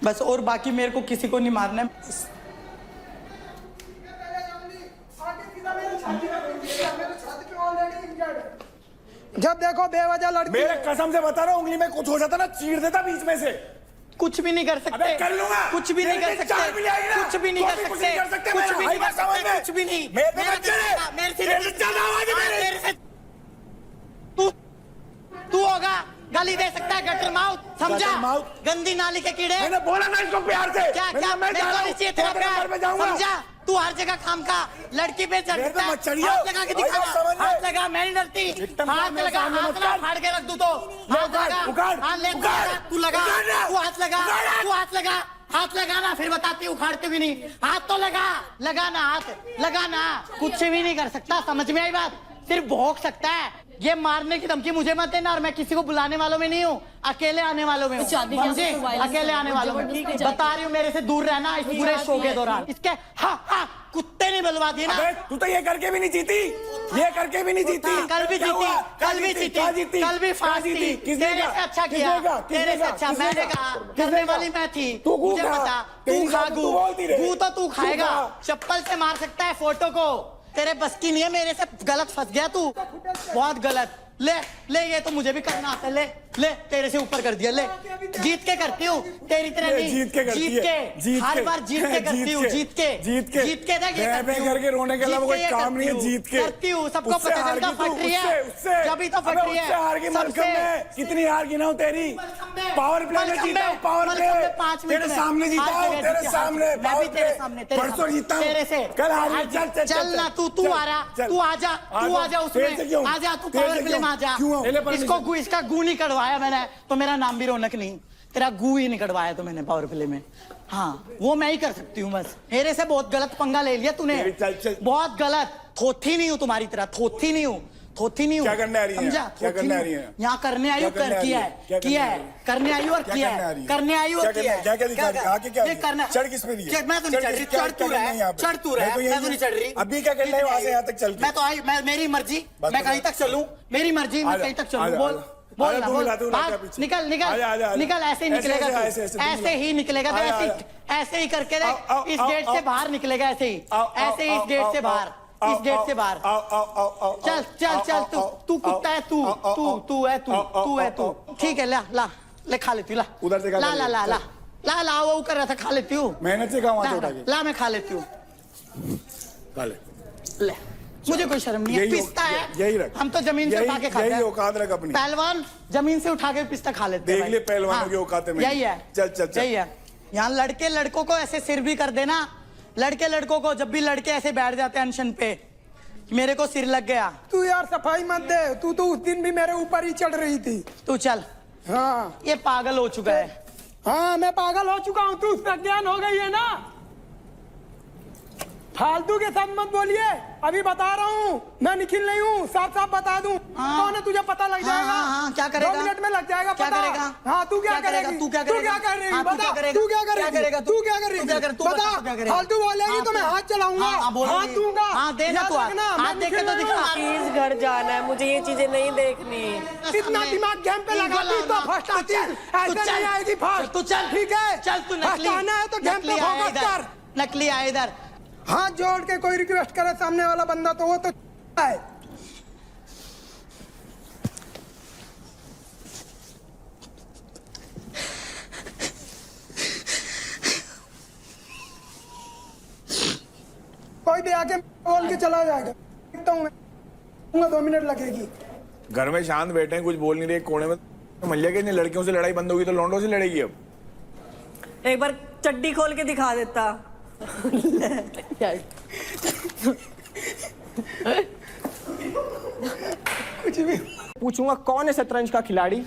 बस। और बाकी मेरे को किसी को नहीं मारना है। जब देखो बेवजह लड़की। मेरे कसम से बता रहा हूँ, उंगली में कुछ हो जाता ना, चीर देता बीच में से। कुछ भी नहीं कर सकते। अबे कर लूंगा। कुछ भी नहीं कर सकते। कुछ भी नहीं कर सकते। कुछ भी नहीं कर सकते। कुछ भी नहीं। मेरे से ज्यादा आवाज है मेरे से। तू होगा गाली दे सकता है, गटर माउथ, समझा? गंदी नाली के कीड़े। मैंने बोला ना इसको प्यार से। क्या क्या मेरे को नहीं चाहिए तेरा प्यार, समझा? तू हर जगह काम का, लड़की पे चढ़ सकता है, हाथ लगा के दिखा, हाथ लगा, मैं नहीं डरती, हाथ लगा, हाथ ना फाड़ के रख दूं तो, हाथ लगा, हाथ ले, तू लगा, तू हाथ लगा, तू हाथ लगा, हाथ लगाना, फिर बताती उखाड़ते भी नहीं, हाथ तो लगा, लगाना, हाथ लगाना, कुछ भी नहीं कर सकता, समझ में आई बात? सिर्फ भौंक सकता है, ये मारने की धमकी मुझे मत देना, और मैं किसी को बुलाने वालों में नहीं हूँ, अकेले आने वालों में हूँ। समझे? अकेले आने वालों में बता रही हूँ, मेरे से दूर रहना इस पूरे शो के दौरान। इसके हाँ कुत्ते नहीं बुलवा दिए ना। तू तो ये करके भी नहीं जीती, ये करके भी नहीं जीती। कल भी जीती, कल भी जीती, कल भी फास्ट थी। तेरे से अच्छा किया, तेरे से अच्छा। मैंने कहा करने वाली मैं थी, मुझे पता। तू खा गू तो तू खाएगा, चप्पल से मार सकता है फोटो को, तेरे बस की नहीं है। मेरे से गलत फंस गया तू, बहुत गलत। ले ये तो मुझे भी करना आता है। ले तेरे से ऊपर कर दिया। ले जीत के करती हूँ, तेरी तरह नहीं। जीत के हर बार जीत के करती हूँ। जीत के करके रोने के अलावा कोई काम नहीं है। जीत के करती हूँ, सबको पता चलता। फट रही है जब तो फट रही है। हार की मलकम में कितनी हार गिनाऊं तेरी। पावर प्ले में जीता, पावर प्ले 5 मिनट तेरे सामने जीता हूं, तेरे सामने। मैं भी तेरे सामने, परसों जीता हूं, तेरे से। कल हार। चल ना तू आ रहा, तू आजा उसमें, आजा तू पावर प्ले में आजा। इसको इसका गू नहीं कढ़वाया मैंने तो मेरा नाम भी रौनक नहीं, तेरा गू ही नहीं कढ़वाया तो मैंने पावर प्ले में। हाँ वो मैं ही कर सकती हूँ बस। मेरे से बहुत गलत पंगा ले लिया तूने, बहुत गलत। थोथी नहीं हूँ तुम्हारी तरह, थोथी नहीं हूँ। क्या करने आ रही है? क्या करने आ रही है? यहाँ करने आई हूँ, किया है। करने आई हूँ और किया है, करने आई हूँ और किया है। क्या दिखा रही है? आके क्या करना? चढ़ किस पे रही है? मैं तो नहीं चढ़ रही, चढ़ तू रहा है, मैं तो नहीं चढ़ रही। अभी क्या करना है वहां से यहाँ तक चल के? मैं तो आई, मेरी मर्जी, मैं कहीं तक चलूँ, मेरी मर्जी, मैं कहीं तक चलूँ। बोल निकल। ऐसे ही निकलेगा, ऐसे ही निकलेगा। ऐसे ही करके इस गेट से बाहर निकलेगा, ऐसे ही इस गेट से बाहर, इस गेट से बाहर। चल तू कुत्ता है, तू है तू। ठीक है, ले खा लेती हूँ। उधर से ला वो कर रहा था, खा लेती हूँ। मेहनत से काम ला मैं खा लेती हूँ। ले मुझे कोई शर्म नहीं है। पिस्ता है, यही रख। हम तो जमीन से उठा के खाते हैं। यही औकात रख अपनी। पहलवान जमीन से उठा के पिस्ता खा लेते हैं। देख ले पहलवानों की औकात में। यही है, चल यही है। यहाँ लड़के लड़कों को ऐसे सिर भी कर देना। लड़के लड़कों को जब भी लड़के ऐसे बैठ जाते हैं अनशन पे, मेरे को सिर लग गया। तू यार सफाई मत दे, तू तो उस दिन भी मेरे ऊपर ही चढ़ रही थी। तू चल। हाँ ये पागल हो चुका है। हाँ मैं पागल हो चुका हूँ, तू उसका ज्ञान हो गई है ना। फालतू के साथ मत बोलिए, अभी बता रहा हूँ मैं निखिल नहीं हूँ, साफ साफ बता दूँ। कौन है तुझे पता लग जाएगा। हाँ, क्या करेगा? 2 मिनट में लग जाएगा क्या पता। करेगा? हाँ तू क्या करेगा? तू क्या करेगा? तू क्या कर रही है? तू क्या बता, करेगा? तू क्या करेगा? तू क्या कर रही है? बता। फालतू बोलेगी तो मैं हाथ चलाऊंगा, हाथ दूंगा। हाँ देना, तू हाथ देखे तो दिखा। प्लीज घर जाना है, मुझे ये चीजें नहीं देखनी। कितना दिमाग गेम पे लगाती तो फर्स्ट आती है, ऐसे नहीं आएगी फर्स्ट। तू चल, ठीक है, चल तू नकली आना है तो गेम पे फोकस कर। नकली आए इधर। हाथ जोड़ के कोई रिक्वेस्ट करे सामने वाला बंदा तो वो तो है। कोई भी आके बोल के चला जाएगा। देखता हूँ मैं, 2 मिनट लगेगी। घर में शांत बैठे हैं, कुछ बोल नहीं रहे, कोने में मल्लिया के। लड़कियों से लड़ाई बंद होगी तो लौंडों से लड़ेगी। अब एक बार चड्डी खोल के दिखा देता। कुछ भी पूछूंगा कौन है शतरंज का खिलाड़ी।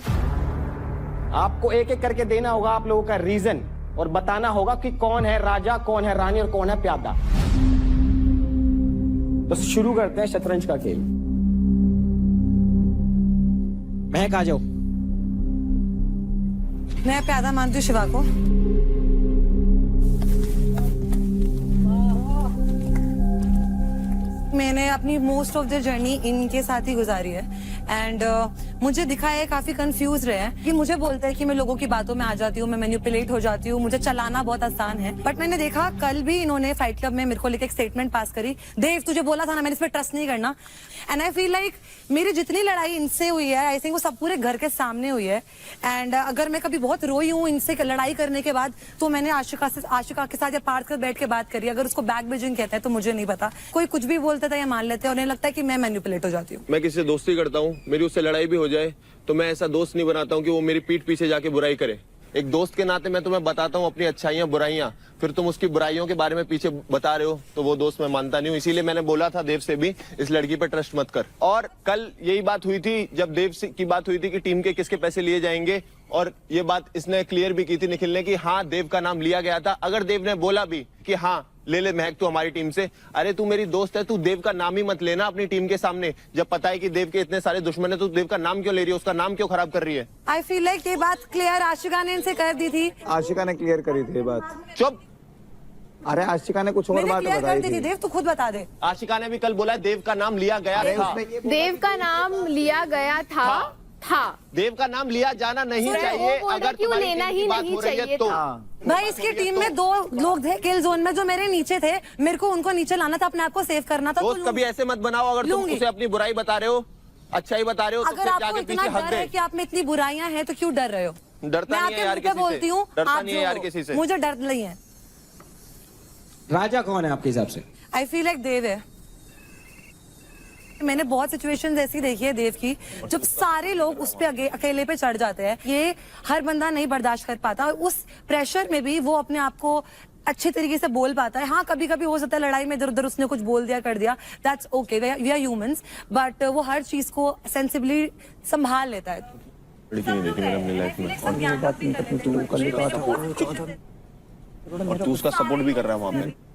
आपको एक एक करके देना होगा आप लोगों का रीजन और बताना होगा कि कौन है राजा, कौन है रानी और कौन है प्यादा। तो शुरू करते हैं शतरंज का खेल। महक आ जाओ। मैं प्यादा मानती हूँ शिवा को। मैंने अपनी मोस्ट ऑफ द जर्नी इनके साथ ही गुजारी है एंड मुझे दिखा है काफी कंफ्यूज रहे हैं कि मुझे बोलते हैं कि मैं लोगों की बातों में आ जाती हूँ, मैं मैनिपुलेट हो जाती हूँ, मुझे चलाना बहुत आसान है। बट मैंने देखा कल भी इन्होंने फाइट क्लब में मेरे को लेकर एक स्टेटमेंट पास करी, देव तुझे बोला था ना मैंने इस पर ट्रस्ट नहीं करना। एंड आई फील लाइक मेरी जितनी लड़ाई इनसे हुई है आई थिंक वो सब पूरे घर के सामने हुई है। एंड अगर मैं कभी बहुत रोई हूँ इनसे लड़ाई करने के बाद तो मैंने आशिका के साथ या पार्थ कर बैठ के बात करी। अगर उसको बैक बेजिंग कहते हैं तो मुझे नहीं पता, कोई कुछ भी बोलता था या मान लेते हैं, उन्हें लगता है कि मैं मैनिपुलेट हो जाती हूँ। मैं किसी से दोस्ती करता हूँ, मेरी उससे लड़ाई भी हो जाए तो मैं ऐसा दोस्त नहीं बनाता हूँ कि वो मेरी पीठ पीछे जाके बुराई करे। एक दोस्त के नाते मैं तुम्हें बताता हूँ अपनी अच्छाइयाँ बुराइयाँ, फिर तुम उसकी बुराइयों के बारे में पीछे बता रहे हो तो वो दोस्त मैं मानता नहीं हूँ। इसीलिए मैंने बोला था देव से भी इस लड़की पर ट्रस्ट मत कर। और कल यही बात हुई थी जब देव की बात हुई थी कि टीम के किसके पैसे लिए जाएंगे, और ये बात इसने क्लियर भी की थी निखिल ने कि हाँ देव का नाम लिया गया था। अगर देव ने बोला भी कि हाँ ले ले महक तू हमारी टीम से। अरे तू मेरी दोस्त है, तू देव का नाम ही मत लेना अपनी टीम के सामने। जब पता है कि देव के इतने सारे दुश्मन है तो देव का नाम क्यों ले रही है, उसका नाम क्यों खराब कर रही है? आई फील लाइक ये बात क्लियर आशिका ने इनसे कर दी थी। आशिका ने क्लियर करी थी ये बात। चुप। अरे आशिका ने कुछ और मैंने बात क्लियर कर बताई दी थी। थी। देव तू खुद बता दे। आशिका ने भी कल बोला देव का नाम लिया गया था। देव का नाम लिया गया था। देव का नाम लिया जाना नहीं वो चाहिए। बोल रहा अगर कि वो तुम्हारी लेना टीम ही की बात नहीं हो रही है चाहिए तो था। भाई इसकी टीम में 2 लोग थे किल जोन में जो मेरे नीचे थे, मेरे को उनको नीचे लाना था, अपने आप को सेव करना था। दोस्त कभी ऐसे मत बनाओ। अगर तुम लूंगी। उसे अपनी बुराई बता रहे हो, अच्छाई बता रहे हो, तो अगर फिर आपको जाके इतना पीछे हक डर है दे। कि आप में इतनी बुराइयां हैं तो क्यों डर रहे हो? डरता मैं नहीं है यार आपके मुंह पे किसी बोलती से। हूँ, डरता आप नहीं है जो यार हो, किसी से। मुझे डर नहीं है। राजा कौन है आपके हिसाब से? आई फील लाइक देव है। मैंने बहुत सिचुएशंस ऐसी देखी है देव की, जब सारे लोग उस पे अकेले पे चढ़ जाते हैं। ये हर बंदा नहीं बर्दाश्त कर पाता, और उस प्रेशर में भी वो अपने आप को अच्छे तरीके से बोल पाता है। हाँ कभी कभी हो सकता है लड़ाई में इधर उधर उसने कुछ बोल दिया कर दिया, that's okay, we are humans, but वो हर चीज को सेंसिबली संभाल लेता है। लड़की नहीं देखी मैंने अपनी लाइफ में, और तू उसका सपोर्ट भी कर रहा है वहाँ पे।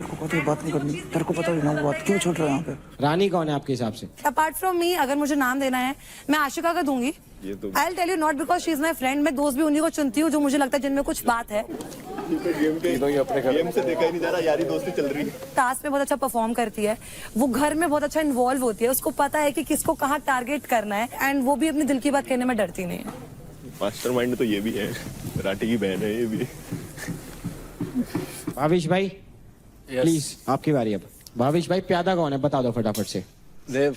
बात नहीं करनी, तेरे को पता है ना वो बात क्यों छोड़ रहा है यहाँ पे? रानी कौन है आपके हिसाब से? अपार्ट फ्रॉम मी, अगर मुझे नाम देना है, मैं आशिका का दूंगी। I will tell you, not because she is my friend, मैं दोस्त भी उन्हीं को चुनती हूँ जो मुझे लगता है जिनमें कुछ बात है। गेम से देखा ही नहीं जा रहा, यारी दोस्ती चल रही है। टास्क में बहुत अच्छा परफॉर्म करती है, वो घर में बहुत अच्छा इन्वॉल्व होती है, उसको पता है कि किसको कहाँ टारगेट करना है, एंड वो भी अपनी दिल की बात कहने में डरती नहीं है। मास्टरमाइंड तो ये भी है, राठी की बहन है ये भी। भाविश भाई प्लीज आपकी बारी अब। भाविश भाई प्यादा कौन है बता दो फटाफट से। देव।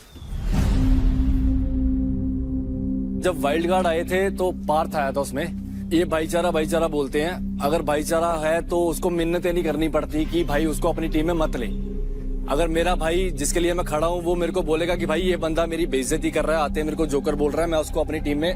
जब वाइल्ड कार्ड आए थे तो पार्थ आया था उसमें, ये भाईचारा भाईचारा बोलते हैं, अगर भाईचारा है तो उसको मिन्नतें नहीं करनी पड़ती कि भाई उसको अपनी टीम में मत ले। अगर मेरा भाई जिसके लिए मैं खड़ा हूँ वो मेरे को बोलेगा कि भाई ये बंदा मेरी बेइज्जती कर रहा है, आते मेरे को जोकर बोल रहा है, मैं उसको अपनी टीम में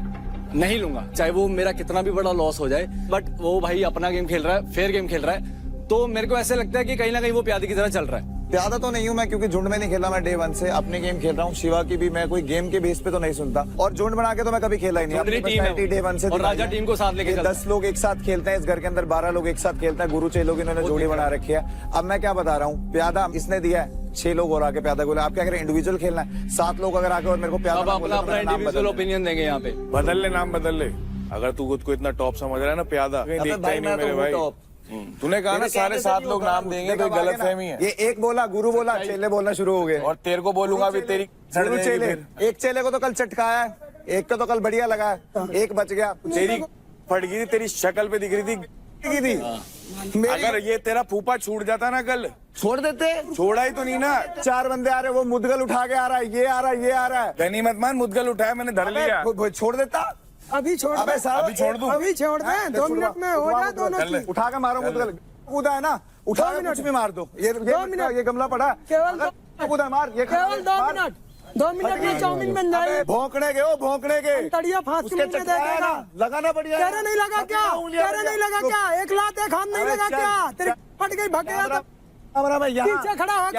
नहीं लूंगा, चाहे वो मेरा कितना भी बड़ा लॉस हो जाए। बट वो भाई अपना गेम खेल रहा है, फेयर गेम खेल रहा है, तो मेरे को ऐसे लगता है कि कहीं ना कहीं वो प्यादे की तरह चल रहा है। प्यादा तो नहीं हूँ मैं, क्योंकि झुंड में नहीं खेला मैं डे 1 से, अपने गेम खेल रहा हूँ। शिवा की भी मैं कोई गेम के बेस पे तो नहीं सुनता, और झुंड बना के तो मैं कभी खेला ही नहीं। अपनी पर्सनैलिटी डे 1 से और राजा टीम को साथ लेके 10 लोग एक साथ खेलते हैं इस घर के अंदर, 12 लोग एक साथ खेलते हैं, गुरु 6 लोग इन्होंने जोड़ी बना रखी है। अब मैं क्या बता रहा हूँ, प्यादा इसने दिया है, 6 लोग और आके प्यादा को, आप क्या करें इंडिविजुअल खेलना है, 7 लोग अगर आके और मेरे को प्यादा अपना इंडिविजुअल ओपिनियन देंगे यहाँ पे। बदल ले, नाम बदल ले। अगर तू खुद को इतना टॉप समझ रहा है ना, प्यादा देखता ही नहीं मेरे भाई। तूने कहा ना सारे 7 लोग नाम देंगे, तो गलत फहमी है। ये एक बोला, गुरु बोला, चेले बोलना शुरू हो गए, और तेरे को बोलूंगा भी तेरी गुरु चेले। एक चेले को तो कल चटकाया है, एक को तो कल बढ़िया लगा है, एक बच गया। तेरी फट गई थी, तेरी शक्ल पे दिख रही थी। अगर ये तेरा फूफा छूट जाता ना कल, छोड़ देते, छोड़ा ही तो नहीं ना। 4 बंदे आ रहे, वो मुदगल उठा के आ रहा है, ये आ रहा है, ये आ रहा है। गनी मत मान, मुदगल उठाया मैंने, धर लिया। छोड़ देता, अभी छोड़ अबे साहब, अभी छोड़ दूं? अभी छोड़ दे, 2 मिनट में हो जाए दोनों की। उठा के मारो मुदगल, कूदा है ना, उठा के कुछ भी मार दो। ये 2 मिनट, ये गमला पड़ा, केवल कूदा मार, ये केवल 2 मिनट, 2 मिनट में चाउमीन बन जाएगी। भौंकने के, ओ भौंकने के, तड़िया फांस के मुंह में देगा, लगाना बढ़िया। तेरे नहीं लगा क्या? तेरे नहीं लगा क्या? एक लात एक हाथ नहीं लगा क्या? तेरे फट गई, भग गया था पीछे खड़ा होकर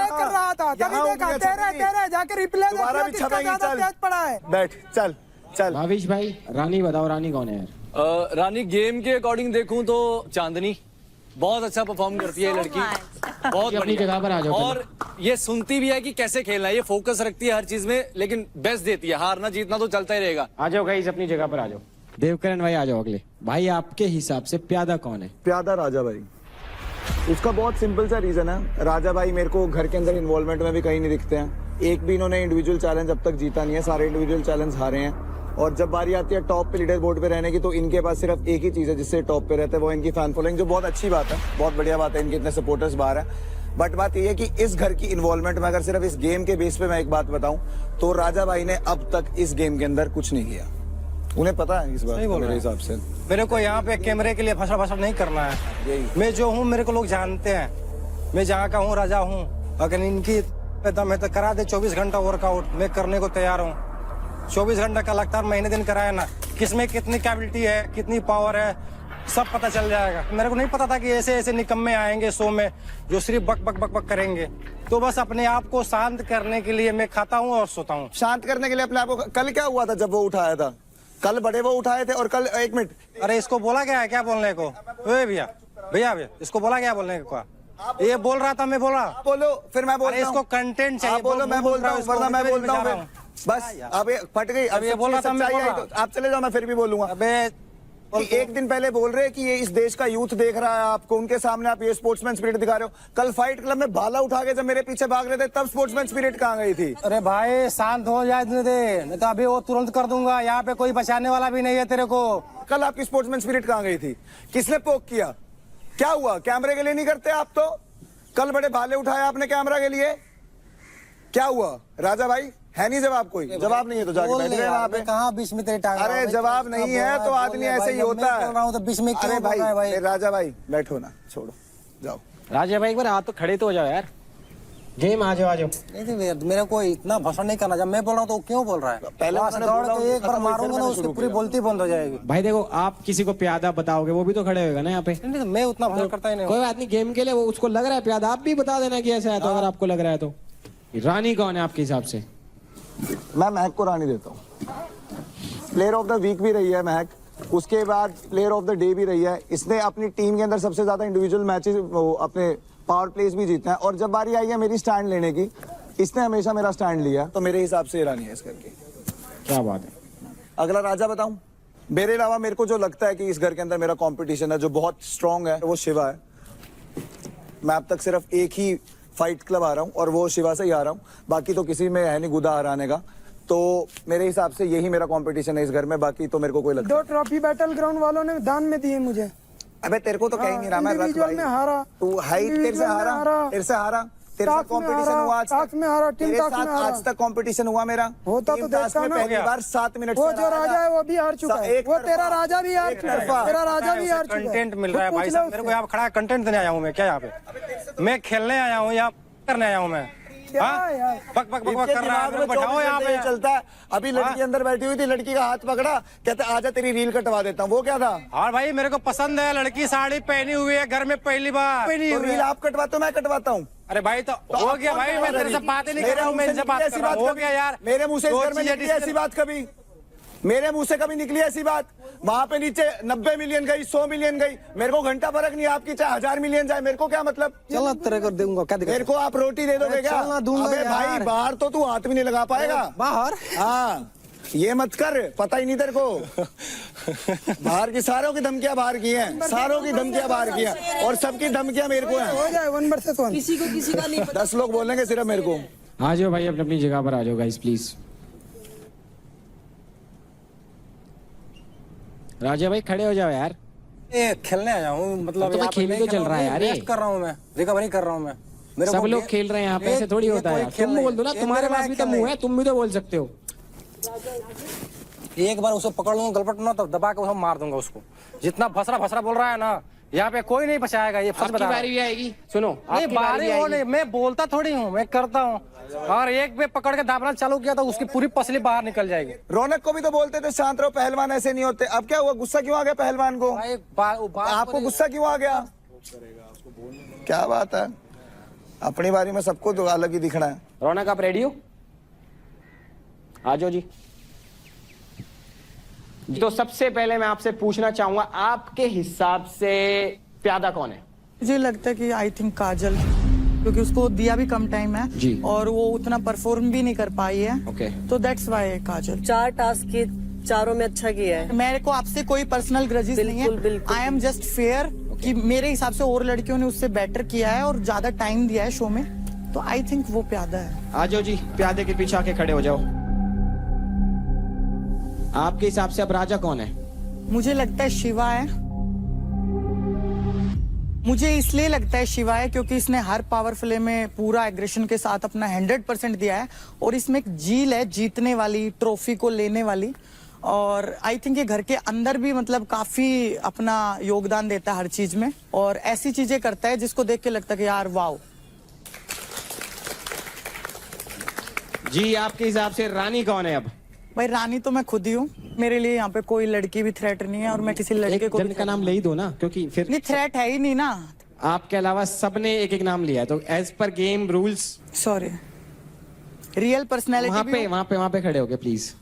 कर रहा था, तभी देखा तेरे जाके रिप्ले देखा किसका ज्यादा तेज पड़ा है। बैठ, चल चल। भाविश भाई रानी बताओ, रानी कौन है यार? रानी गेम के अकॉर्डिंग देखूं तो चांदनी बहुत अच्छा परफॉर्म करती है लड़की, बहुत अपनी जगह पर आ जाओ। और ये सुनती भी है कि कैसे खेलना है, ये फोकस रखती है हर चीज में, लेकिन बेस्ट देती है। हारना जीतना तो चलता ही रहेगा। आ जाओ गाइस, अपनी जगह पर आ जाओ। देवकरण भाई आ जाओ अगले। भाई आपके हिसाब से प्यादा कौन है? प्यादा राजा भाई। उसका बहुत सिंपल सा रीजन है, राजा भाई मेरे को घर के अंदर इन्वॉल्वमेंट में भी कहीं नहीं दिखते हैं। एक भी इन्होंने इंडिविजुअल चैलेंज अब तक जीता नहीं है, सारे इंडिविजुअल चैलेंज हारे हैं। और जब बारी आती है टॉप पे लीडर बोर्ड पे रहने की, तो इनके पास सिर्फ एक ही चीज है जिससे टॉप पे रहते हैं, वो इनकी फैन फॉलोइंग, जो बहुत अच्छी बात है, बहुत बढ़िया बात है, इनके इतने सपोर्टर्स बाहर है। बट बात यह है कि इस घर की इन्वॉल्वमेंट में अगर सिर्फ इस गेम के बेस पे मैं एक बात बताऊं, तो राजा भाई ने अब तक इस गेम के अंदर कुछ नहीं किया। उन्हें पता है इस बात का, मेरे हिसाब से। मेरे को यहाँ पे कैमरे के लिए फसड़ फसड़ नहीं करना है। मैं जो हूँ मेरे को लोग जानते हैं, मैं जहाँ का हूँ राजा हूँ। अगर इनकी दम है तो करा दे 24 घंटा वर्कआउट, मैं करने को तैयार हूँ। 24 घंटा का लगातार महीने दिन कराया ना, किसमें कितनी कैपेबिलिटी है, कितनी पावर है, सब पता चल जाएगा। मेरे को नहीं पता था कि ऐसे ऐसे निकम्मे आएंगे शो में जो सिर्फ बक बक बक बक करेंगे। तो बस अपने आप को शांत करने के लिए मैं खाता हूँ और सोता हूँ। शांत करने के लिए अपने आप को। कल क्या हुआ था जब वो उठाया था? कल बड़े वो उठाए थे, और कल 1 मिनट, अरे इसको बोला क्या है, क्या बोलने को? ओए भैया भैया इसको बोला क्या बोलने का? ये बोल रहा था, मैं बोल रहा। बोलो फिर मैं बोलता हूँ। इसको कंटेंट चाहिए। बोलो मैं बोलता हूँ, वरना मैं बोलता हूँ। बस अब ये फट गई। अब ये बोल रहा था, मैं बोल रहा। आप चले जाओ, मैं फिर भी बोलूंगा। अबे एक दिन पहले बोल रहे हैं कि ये इस देश का यूथ देख रहा है आपको, उनके सामने आप ये स्पोर्ट्समैन स्पिरिट दिखा रहे हो। कल फाइट क्लब में भाला उठा के जब मेरे पीछे भाग रहे थे तब स्पोर्ट्समैन स्पिरिट कहाँ गई थी? अरे भाई शांत हो जाए दे, नहीं तो अभी वो तुरंत कर दूंगा। यहाँ पे कोई बचाने वाला भी नहीं है तेरे को। कल आपकी स्पोर्ट्समैन स्पिरिट कहाँ गई थी? किसने पोक किया? क्या हुआ? कैमरे के लिए नहीं करते आप तो? कल बड़े भाले उठाए आपने कैमरा के लिए, क्या हुआ? राजा भाई है नहीं जवाब, कोई जवाब नहीं है तो जाके बैठ गए वहाँ पे। कहाँ बीच में तेरी टांग? अरे जवाब नहीं है तो आदमी ऐसे ही होता है। तो बीच में अरे भाई राजा भाई बैठो ना, छोड़ो जाओ। राजा भाई एक बार हाथ तो खड़े तो हो जाओ यार। गेम आ जाओ। नहीं मेरे को इतना भाषण नहीं करना। जब मैं बोल रहा हूँ तो क्यों बोल रहा है? पहले दौड़ के एक बार मारूंगा ना उसकी पूरी बोलती बंद हो जाएगी। भाई देखो, आप किसी को प्यादा बताओगे वो भी तो खड़े होगा ना यहाँ पे। मैं उतना भाषण करता ही नहीं। कोई बात नहीं, गेम के लिए वो उसको लग रहा है प्यादा, आप भी बता देना कि ऐसा है। तो अगर आपको लग रहा है तो रानी कौन है आपके हिसाब से? मैं महक को रानी देता हूँ। प्लेयर ऑफ द वीक भी रही है महक, उसके बाद प्लेयर ऑफ द डे भी रही है। इसने अपनी टीम के अंदर सबसे ज्यादा इंडिविजुअल मैचेस, अपने पावर प्लेस भी जीते हैं। और जब बारी आई है मेरी स्टैंड लेने की, इसने हमेशा मेरा स्टैंड लिया, तो मेरे हिसाब से रानी है इस घर की। क्या बात है। अगला राजा बताऊं? मेरे अलावा मेरे को जो लगता है कि इस घर के अंदर मेरा कंपटीशन है जो बहुत स्ट्रांग है, वो शिवा है। मैं अब तक सिर्फ एक ही फाइट क्लब आ रहा हूँ और वो शिवा से ही आ रहा हूँ, बाकी तो किसी में है नहीं गुदा हराने का। तो मेरे हिसाब से यही मेरा कंपटीशन है इस घर में, बाकी तो मेरे को कोई लगता 2 ट्रॉफी बैटल ग्राउंड वालों ने दान में दिए मुझे। अबे तेरे को तो कहीं नहीं रहा मैं रख भाई। में हारा तू हाइट तेरे से हारा, तेरे से हारा, तेरे साथ कंपटीशन हुआ आज तक में हारा, टीम तेरे टास्क साथ में हारा। आज तक कंपटीशन हुआ मेरा। होता तो देखता में ना। पहली बार 7 मिनट वो से जो राजा है वो भी हार चुका है। वो तेरा राजा भी हार चुका है। तेरा राजा भी हार चुका है। कंटेंट मिल रहा है भाई साहब मेरे को। यहाँ खड़ा कंटेंट देने आया हूँ मैं। क्या यहाँ पे मैं खेलने आया हूँ या करने आया हूँ मैं? बक बक बक कर रहा है, बैठाओ यहाँ पे। चलता है। अभी लड़की अंदर बैठी हुई थी, लड़की का हाथ पकड़ा, कहता आजा तेरी रील कटवा देता हूँ। वो क्या था? और भाई मेरे को पसंद है, लड़की साड़ी पहनी हुई है घर में पहली बार। तो रील आप कटवाते हो मैं कटवाता हूँ? अरे भाई तो हो गया भाई, मैं तेरे से बात ही नहीं कर रहा हूँ, मैं इनसे बात कर रहा हूँ। हो गया यार, मेरे मुंह से इस घर में निकली ऐसी बात कभी? मेरे मुंह से कभी निकली ऐसी बात? वहां पे नीचे 90 मिलियन गई, 100 मिलियन गई, मेरे को घंटा फर्क नहीं। आपकी चाहे 1000 मिलियन जाए, मेरे को क्या मतलब? चलो तेरे को दूंगा, क्या मेरे को आप रोटी दे दोगे क्या? अबे भाई बाहर तो तू हाथ भी नहीं लगा पाएगा। बाहर? हाँ ये मत कर, पता ही नहीं तेरे को। बाहर की सारों की धमकियां बाहर की हैं, सारों की धमकियां बाहर की हैं, और सबकी धमकियां मेरे को हैं। हो जाए 1 वर्सेस 1। किसी को किसी का नहीं 10 लोग बोलेंगे सिर्फ मेरे को। आ जाओ भाई, अपनी अपनी जगह पर आ जाओ गाइस प्लीज। राजा भाई खड़े हो जाओ यार। ये खेलने आया हूँ, मतलब तो मैं खेल तो चल रहा है यार। रेस्ट कर रहा हूँ मैं, रिकवरी कर रहा हूँ मैं। मेरे सब को लोग खेल रहे हैं यहाँ पे, ऐसे थोड़ी होता है। तुम बोल दो ना, तुम्हारे पास भी तो मुंह है, तुम भी तो बोल सकते हो। एक बार उसे पकड़ लूंगा गलपट ना, तो दबा के उसे मार दूंगा उसको। जितना भसरा भसरा बोल रहा है ना, यहाँ पे कोई नहीं बचाएगा। ये फर्स्ट बता, बारी भी आएगी। सुनो, नहीं बारी वो नहीं, मैं बोलता थोड़ी हूँ, मैं करता हूँ। और एक पे पकड़ के दाबना चालू किया तो उसकी पूरी पसली बाहर निकल जाएगी। रौनक को भी तो बोलते थे शांत रहो, पहलवान ऐसे नहीं होते। अब क्या हुआ? गुस्सा क्यों आ गया पहलवान को? आपको गुस्सा क्यों आ गया? क्या बात है, अपनी बारी में सबको तो अलग ही दिखना है। रौनक आप रेडी हो? आ जाओ जी। तो सबसे पहले मैं आपसे पूछना चाहूंगा, आपके हिसाब से प्यादा कौन है? मुझे लगता है कि आई थिंक काजल, क्योंकि उसको दिया भी कम टाइम है जी, और वो उतना परफॉर्म भी नहीं कर पाई है। ओके, तो दैट्स वाई काजल। 4 टास्क के 4 में अच्छा किया है। मेरे को आपसे कोई पर्सनल ग्रजेस नहीं है। आई एम जस्ट फेयर कि मेरे हिसाब से और लड़कियों ने उससे बेटर किया है और ज्यादा टाइम दिया है शो में, तो आई थिंक वो प्यादा है। आ जाओ जी, प्यादे के पीछे आके खड़े हो जाओ। आपके हिसाब से अब राजा कौन है? मुझे लगता है शिवा है। मुझे इसलिए लगता है शिवा है क्योंकि इसने हर पावर प्ले में पूरा एग्रेशन के साथ अपना 100% दिया है, और इसमें एक जील है जीतने वाली, ट्रॉफी को लेने वाली। और आई थिंक ये घर के अंदर भी मतलब काफी अपना योगदान देता है हर चीज में, और ऐसी चीजें करता है जिसको देख के लगता है कि यार वाओ। जी आपके हिसाब से रानी कौन है अब? भाई रानी तो मैं खुद ही हूँ, मेरे लिए यहाँ पे कोई लड़की भी थ्रेट नहीं है, और मैं किसी लड़के को का नाम ले ही दो ना, क्योंकि फिर नहीं थ्रेट है ही नहीं ना। आपके अलावा सबने एक एक नाम लिया है, तो as per game rules. Sorry, real personality. वहाँ पे खड़े हो गए प्लीज।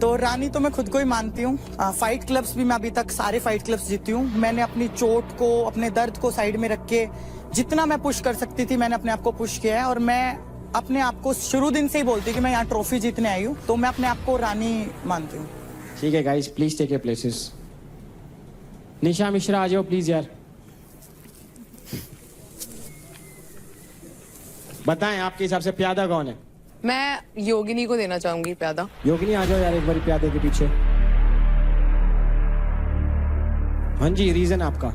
तो रानी तो मैं खुद को ही मानती हूँ। फाइट क्लब्स भी मैं अभी तक सारे फाइट क्लब्स जीती हूँ। मैंने अपनी चोट को, अपने दर्द को साइड में रख के जितना मैं पुश कर सकती थी मैंने अपने आप को पुश किया है। और मैं अपने आप को शुरू दिन से ही बोलती कि मैं यहाँ ट्रॉफी जीतने आई हूँ, तो मैं अपने आप को रानी मानती हूँ। ठीक है guys, please take your places. Nisha Mishra आ जाओ प्लीज यार। बताएं आपके हिसाब से प्यादा कौन है? मैं योगिनी को देना चाहूंगी प्यादा। योगिनी आ जाओ यार एक बार प्यादे के पीछे। हाँ जी, रीजन आपका?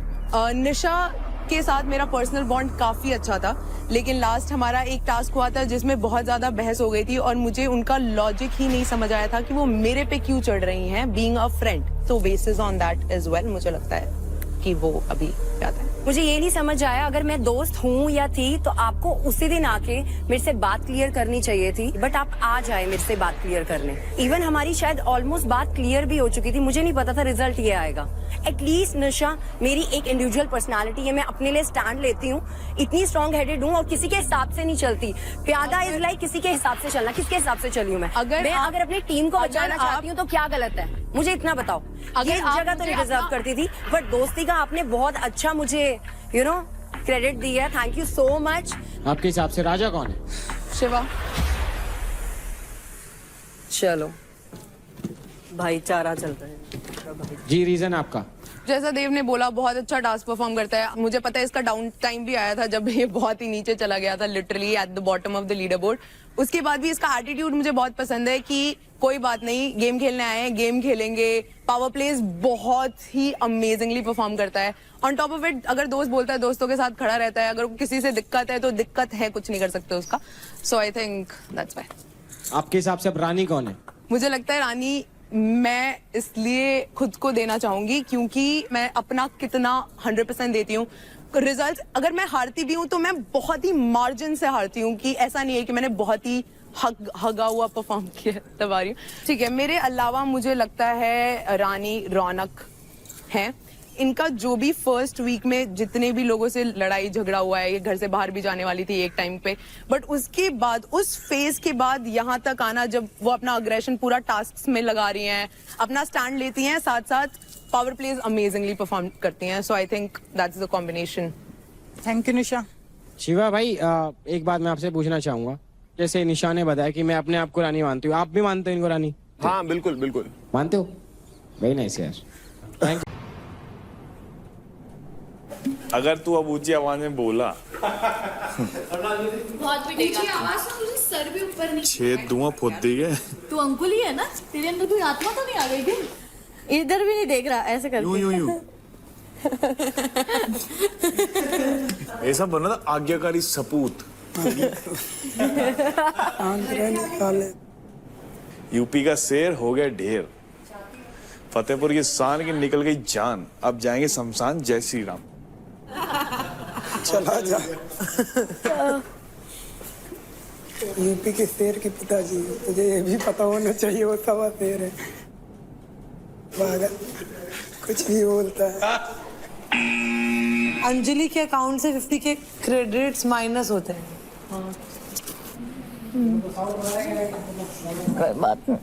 निशा के साथ मेरा पर्सनल बॉन्ड काफी अच्छा था, लेकिन लास्ट हमारा एक टास्क हुआ था जिसमें बहुत ज्यादा बहस हो गई थी और मुझे उनका लॉजिक ही नहीं समझ आया था कि वो मेरे पे क्यों चढ़ रही हैं, बीइंग अ फ्रेंड। तो basis on that as well मुझे लगता है कि वो अभी प्यादा है। मुझे ये नहीं समझ आया, अगर मैं दोस्त हूँ या थी तो आपको उसी दिन आके मेरे से बात क्लियर करनी चाहिए थी, बट आप आज आए मेरे से बात क्लियर करने। इवन हमारी शायद ऑलमोस्ट बात क्लियर भी हो चुकी थी, मुझे नहीं पता था रिजल्ट ये आएगा। एटलीस्ट निशा, मेरी एक इंडिविजुअल पर्सनालिटी है, मैं अपने लिए स्टैंड लेती हूँ, इतनी स्ट्रॉन्ग हेडेड हूँ और किसी के हिसाब से नहीं चलती। प्यादा इज लाइक किसी के हिसाब से चलना। किसके हिसाब से चली हूँ मैं? अगर अपनी टीम को बचाना चाहती हूँ तो क्या गलत है, मुझे इतना बताओ। ये जगह तो नहीं डिजर्व करती थी, बट दोस्ती का आपने बहुत अच्छा मुझे क्रेडिट दिया। Thank you so much. आपके हिसाब से राजा कौन है? शिवा। चलो भाईचारा चल रहा है। जी, रीजन आपका? जैसा देव ने बोला, बहुत अच्छा टास्क परफॉर्म करता है। मुझे पता है इसका डाउन टाइम भी आया था जब ये बहुत ही नीचे चला गया था, literally at the bottom of the leader board. उसके बाद भी इसका एटीट्यूड मुझे बहुत पसंद है कि कोई बात नहीं, गेम खेलने आए हैं, गेम खेलेंगे। पावर प्लेज बहुत ही अमेजिंगली परफॉर्म करता है। ऑन टॉप ऑफ इट, अगर दोस्त बोलता है दोस्तों के साथ खड़ा रहता है। अगर किसी से दिक्कत है तो दिक्कत है, कुछ नहीं कर सकते उसका। सो आई थिंक दैट्स व्हाई। आपके हिसाब से अब रानी कौन है? मुझे लगता है रानी मैं इसलिए खुद को देना चाहूंगी क्योंकि मैं अपना कितना 100% देती हूँ। रिजल्ट अगर मैं हारती भी हूँ तो मैं बहुत ही मार्जिन से हारती हूँ, कि ऐसा नहीं है कि मैंने बहुत ही हगा हुआ परफॉर्म किया तब आ रही हूँ। ठीक है, मेरे अलावा मुझे लगता है रानी रौनक है। इनका जो भी फर्स्ट वीक में जितने भी लोगों से लड़ाई झगड़ा हुआ है, ये घर से बाहर भी जाने वाली थी एक टाइम पे, बट उसके बाद उस फेज के बाद यहाँ तक आना, जब वो अपना अग्रेशन पूरा टास्क में लगा रही हैं, अपना स्टैंड लेती हैं, साथ साथ पावर प्लेज अमेजिंगली परफॉर्म करती हैं। So I think that's the combination. Thank you Nisha. Shiva भाई, एक बात मैं आपसे पूछना चाहूंगा। जैसे निशा ने बताया कि मैं अपने आप को रानी मानती हूँ, आप भी मानते हो इनको रानी? हाँ बिल्कुल बिल्कुल मानते हो? वेरी नाइस यार, थैंक यू। अगर तू अब ऊंची आवाज में बोला बहुत ऊंची आवाज से तुझे सर भी ऊपर नहीं। छेद धुआं फूट देंगे। तू अंकुल ही है ना? तेरे अंदर कोई आत्मा तो नहीं आ गई थी? इधर भी नहीं देख रहा, ऐसे करके यूं यूं यूं ऐसा बना था आज्ञाकारी सपूत। यूपी का शेर हो गया ढेर, फतेहपुर की शान की निकल गई जान, अब जाएंगे शमशान। जय श्री राम। चला जा। यूपी के शेर के पिताजी, तुझे ये भी पता होना चाहिए वो सवा शेर है। पागल, कुछ भी बोलता है। अंजलि के अकाउंट से 50 के क्रेडिट्स माइनस होते हैं। कोई बात नहीं।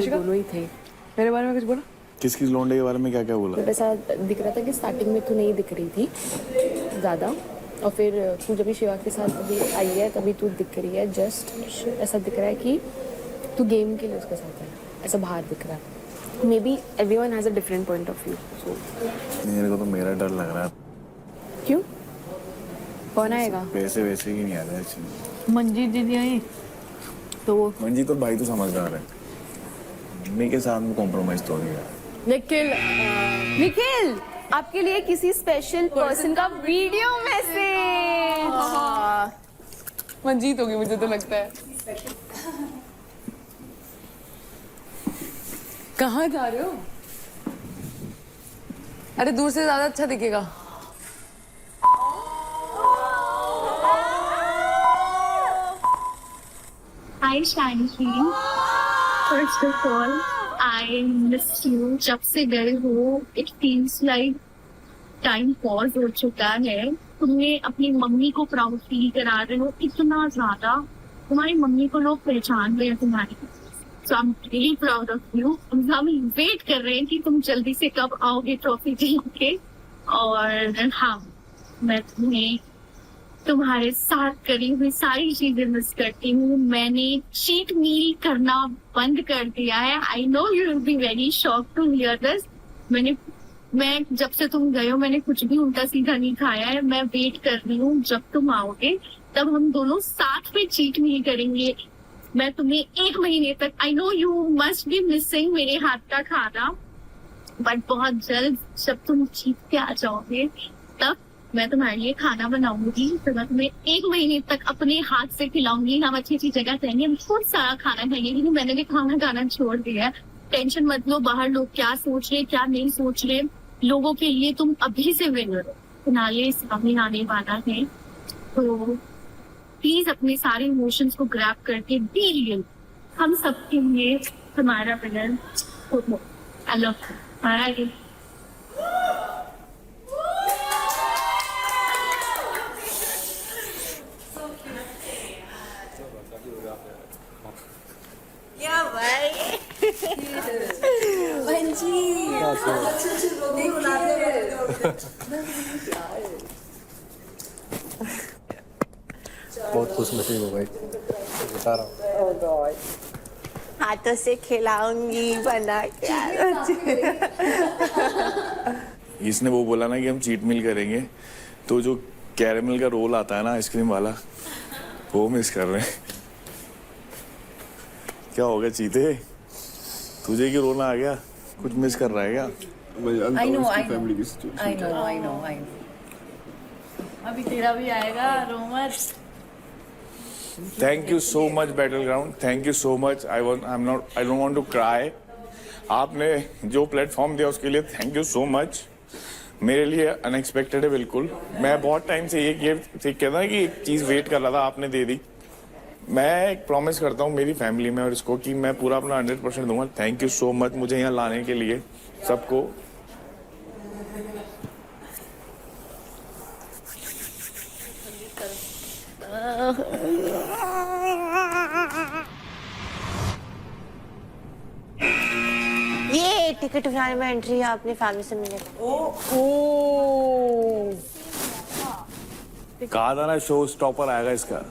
दोनों ही थे। मेरे बारे में कुछ बोला? किस किस लोंडे के बारे में क्या क्या बोला? ऐसा दिख रहा था कि स्टार्टिंग में तू नहीं दिख रही थी ज़्यादा, और फिर तू जब भी शिवा के साथ अभी आई है तभी तू दिख रही है। जस्ट ऐसा दिख रहा है कि तू गेम के लिए उसके साथ है, ऐसा बाहर दिख रहा है। Maybe everyone has a different point of view. So मेरे को तो मेरा डर लग रहा है। क्यों? कौन आएगा? पैसे वैसे ही नहीं आ रहे हैं। मंजीत दीदी आई तो मंजीत तो भाई तो समझदार है, मम्मी के साथ में कॉम्प्रोमाइज तो नहीं है। निखिल, आपके लिए किसी स्पेशल पर्सन का वीडियो मैसेज। मंजीत होगी मुझे तो लगता है। कहाँ जा रहे हो? अरे दूर से ज्यादा अच्छा दिखेगा। Hi Shanti, first of all, I miss you. जब से गए हो, it feels like time pause हो चुका है। तुम्हें अपनी मम्मी को प्राउड फील करा रहे हो इतना ज्यादा, तुम्हारी मम्मी को लोग पहचान गए तुम्हारी। So I am really proud of you. हम वेट कर रहे हैं कि तुम जल्दी से कब आओगे ट्रॉफी जीत के। और हाँ, मैं तुम्हें तुम्हारे साथ करी हुई सारी चीजें मिस करती हूँ। मैंने चीट मील करना बंद कर दिया है। I know you will be very shock to hear this. मैं जब से तुम गए हो मैंने कुछ भी उल्टा सीधा नहीं खाया है। मैं वेट कर रही हूँ जब तुम आओगे तब हम दोनों साथ में चीट मील करेंगे। मैं तुम्हें 1 महीने तक, आई know you must be missing मेरे हाथ का खाना, बट बहुत जल्द जब तुम जीत के आ जाओगे तब मैं तुम्हारे लिए खाना बनाऊंगी। तो मैं तुम्हें 1 महीने तक अपने हाथ से खिलाऊंगी। हम अच्छी अच्छी जगह जाएंगे, हम बहुत सारा खाना खाएंगे, क्योंकि मैंने भी खाना खाना छोड़ दिया है। टेंशन मत लो बाहर लोग क्या सोच रहे क्या नहीं सोच रहे। लोगों के लिए तुम अभी से विनर हो। फिनाले सामने आने वाला है, तो प्लीज अपने सारे इमोशंस को ग्रैब करके बी रियल। हम सबके लिए तुम्हारा विनर हो। I love you. बाय। क्या भाई बहुत खुश नसीब हो भाई, बता रहा हूँ। हाथों से खिलाऊंगी बना के। इसने वो बोला ना कि हम चीट मील करेंगे, तो जो कैरेमल का रोल आता है ना आइसक्रीम वाला, वो मिस कर रहे हैं। क्या हो गया चीते, तुझे क्यों रोना आ गया? कुछ मिस कर रहा है क्या? I know. अभी तेरा भी आएगा, रो मत। Thank you so much battle ground, thank you so much. I don't want to cry. आपने जो प्लेटफॉर्म दिया उसके लिए थैंक यू सो मच। मेरे लिए अनएक्सपेक्टेड है बिल्कुल। मैं बहुत टाइम से ये कहता ना कि एक चीज़ वेट कर रहा था, आपने दे दी। मैं एक प्रॉमिस करता हूँ मेरी फैमिली में और इसको कि मैं पूरा अपना 100% दूंगा। थैंक यू सो मच मुझे यहाँ लाने के लिए सबको। ये टिकट फिनाले में एंट्री है, अपनी फैमिली से मिले। कहा था ना शो स्टॉपर आएगा इसका।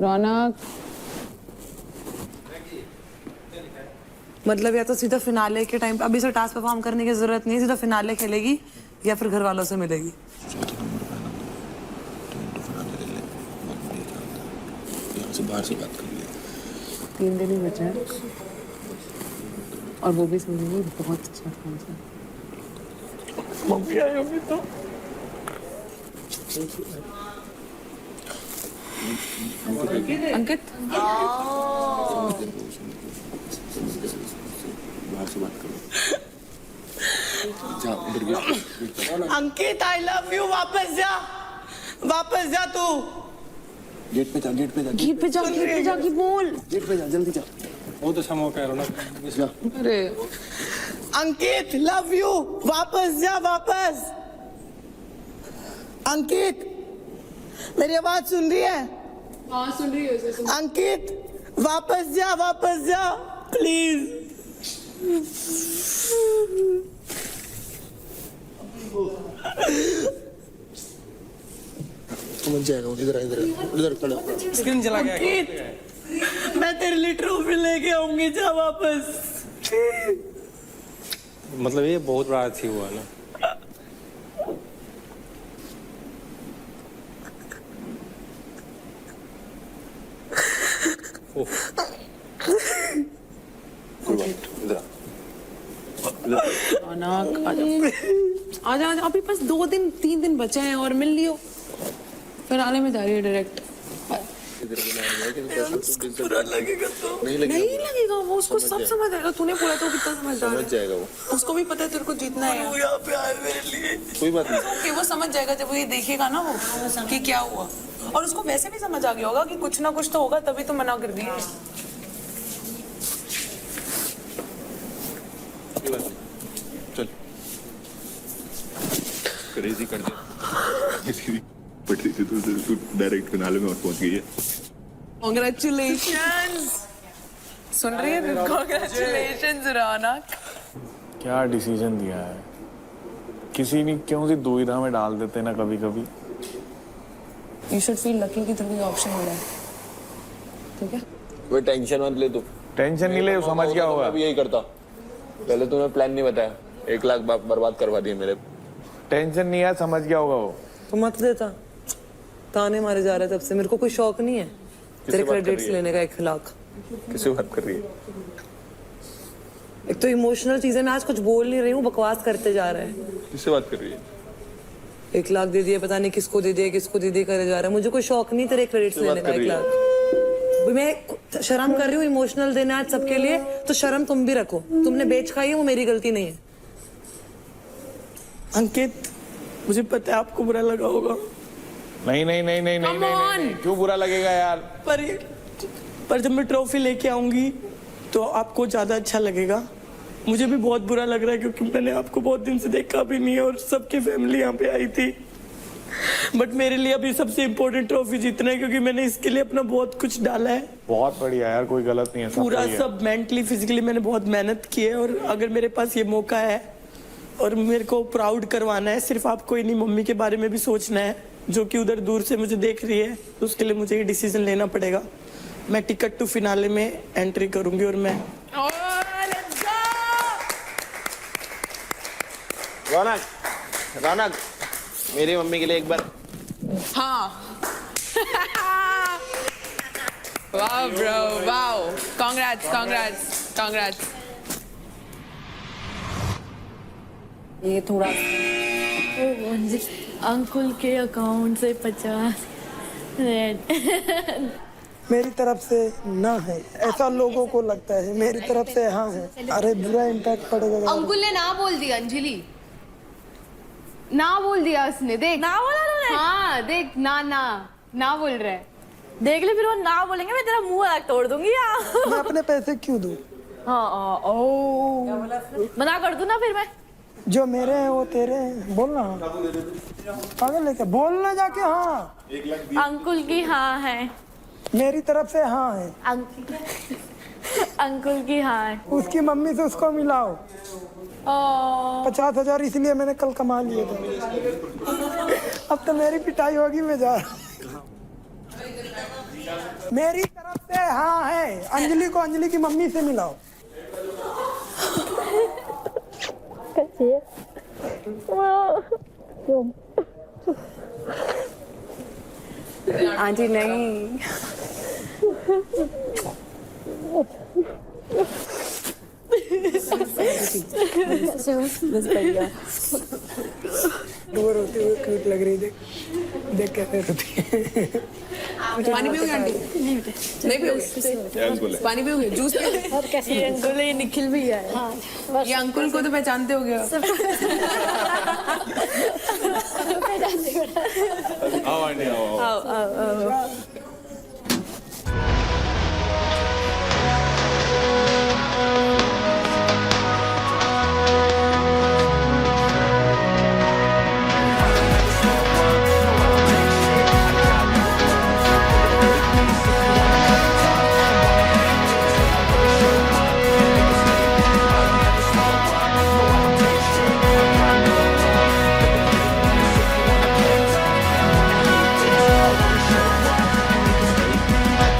रौनक मतलब या तो सीधा फिनाले के टाइम पे, अभी से टास्क परफॉर्म करने की जरूरत नहीं है, सीधा फिनाले खेलेगी या फिर घर वालों से मिलेगी। बाहर से बात कर लिया। 3 दिन ही बचे हैं और वो भी समझेंगे बहुत अच्छा काम था। मम्मी आई होगी तो अंकित बाहर से बात करो। अंकित आई लव यू। वापस जा तू। गेट पे जा कि बोल। गेट पे जा, जल्दी जा। बहुत अच्छा मौका है रौनक। अरे अंकित लव यू। वापस जा। अंकित मेरी आवाज सुन रही है? हाँ सुन रही है। अंकित वापस जा प्लीज। समझ जाएगा। इधर खड़ा। स्क्रीन चला गया। अंकित मैं तेरे लिए ट्रॉफी लेके आऊंगी, जा वापस। मतलब ये बहुत बड़ा थी हुआ ना। आजा अभी बस 2-3 दिन बचे हैं और मिल लियो। फिनाले में जा रही है डायरेक्ट। बुरा लगेगा तो नहीं लगेगा, वो उसको सब समझ आएगा। तूने बोला तो कितना समझदार है। समझ जाएगा वो। उसको भी पता है तेरे को जीतना है। वो यहाँ पे आए मेरे लिए। कोई बात नहीं। ओके, वो समझ जाएगा जब वो ये देखेगा ना वो कि क्या हुआ। और उसको वैसे भी समझ आ गया होगा कि कुछ ना कुछ तो होगा, तभी तो मना कर दिया। चल। क्रेजी कर दिया पट रही थी तो डायरेक्ट फिनाले में और पहुंच गई है। Congratulations! सुन रही है? Congratulations, रौनक। क्या डिसीजन दिया है, किसी ने क्यों सी दुविधा में डाल देते ना कभी कभी। You should feel lucky कि तुम्हें ऑप्शन मिला है, ठीक है? वो टेंशन मत ले तू। टेंशन नहीं ले, समझ क्या होगा। अभी यही करता, पहले तूने प्लान नहीं बताया, 1 लाख बर्बाद करवा दिए मेरे। टेंशन नहीं है, समझ क्या होगा वो। तो मत देता, ताने मारे जा रहे तब से। मेरे को कोई शौक नहीं है तेरे क्रेडिट्स लेने का 1 लाख। किससे बात कर रही है? एक तो इमोशनल चीजें, मैं आज कुछ बोल नहीं रही हूँ, बकवास करते जा रहे हैं। किससे बात कर रही है? 1 लाख दे दिए, पता नहीं किसको दे दिए करे जा रहा है। मुझे कोई शौक नहीं तेरे क्रेडिट्स लेने का 1 लाख। मैं शर्म कर रही हूँ इमोशनल देना आज सबके लिए, तो शर्म तुम भी रखो। तुमने बेच खाई है, वो मेरी गलती नहीं है। अंकित, मुझे पता है आपको बुरा लगा होगा, नहीं नहीं नहीं नहीं नहीं नहीं, क्यों बुरा लगेगा यार। पर जब मैं ट्रॉफी लेके आऊंगी तो आपको ज्यादा अच्छा लगेगा। मुझे भी बहुत बुरा लग रहा है क्योंकि मैंने आपको बहुत दिन से देखा भी नहीं है और सबकी फैमिली यहाँ पे आई थी। बट मेरे लिए अभी सबसे इम्पोर्टेंट ट्रॉफी जीतना है क्योंकि मैंने इसके लिए अपना बहुत कुछ डाला है। बहुत बढ़िया यार, कोई गलत नहीं है, पूरा सब मेंटली फिजिकली मैंने बहुत मेहनत की है और अगर मेरे पास ये मौका है और मेरे को प्राउड करवाना है, सिर्फ आपको ही नहीं मम्मी के बारे में भी सोचना है जो कि उधर दूर से मुझे देख रही है, तो उसके लिए मुझे ये डिसीजन लेना पड़ेगा। मैं टिकट टू फिनाले में एंट्री करूंगी और मैं रौनक रौनक मेरी मम्मी के लिए एक बार। हाँ वाओ ब्रो, वाओ, कांग्रेट्स। ये थोड़ा अंकुल के अकाउंट से 50 मेरी तरफ से ना है, ऐसा लोगों को लगता है। मेरी तरफ से हाँ है। अरे बुरा इम्पैक्ट पड़ेगा। अंकुल ने ना बोल दिया, अंजलि ना बोल दिया उसने। देख ना बोला उन्होंने। हाँ देख, ना बोल रहा है। देख ले, फिर वो ना बोलेंगे मैं तेरा मुंह अलग तोड़ दूंगी यार। मैं अपने पैसे क्यों दूं? हाँ ओ मना कर दूं ना फिर मैं। जो मेरे हैं वो तेरे हैं, बोलना। पागल लेके बोलना जाके। हाँ अंकुल की हाँ है, मेरी तरफ से हाँ है। अंकुल की हाँ है। उसकी मम्मी से उसको मिलाओ। 50,000 इसलिए मैंने कल कमा लिए थे। अब तो मेरी पिटाई होगी, मैं जा रहा हूं। मेरी तरफ से हाँ है। अंजलि को अंजलि की मम्मी से मिलाओ। आंटी नहीं, डोर होते हुए क्यूट लग रही। देख कैसे होती है। पानी पियोगे आंटी? नहीं पियोगे? पानी पियोगे? जूस पियोगे? ये अंकुल है, ये निखिल भी है। ये अंकुल को तो पहचानते हो गया। आओ आंटी आओ।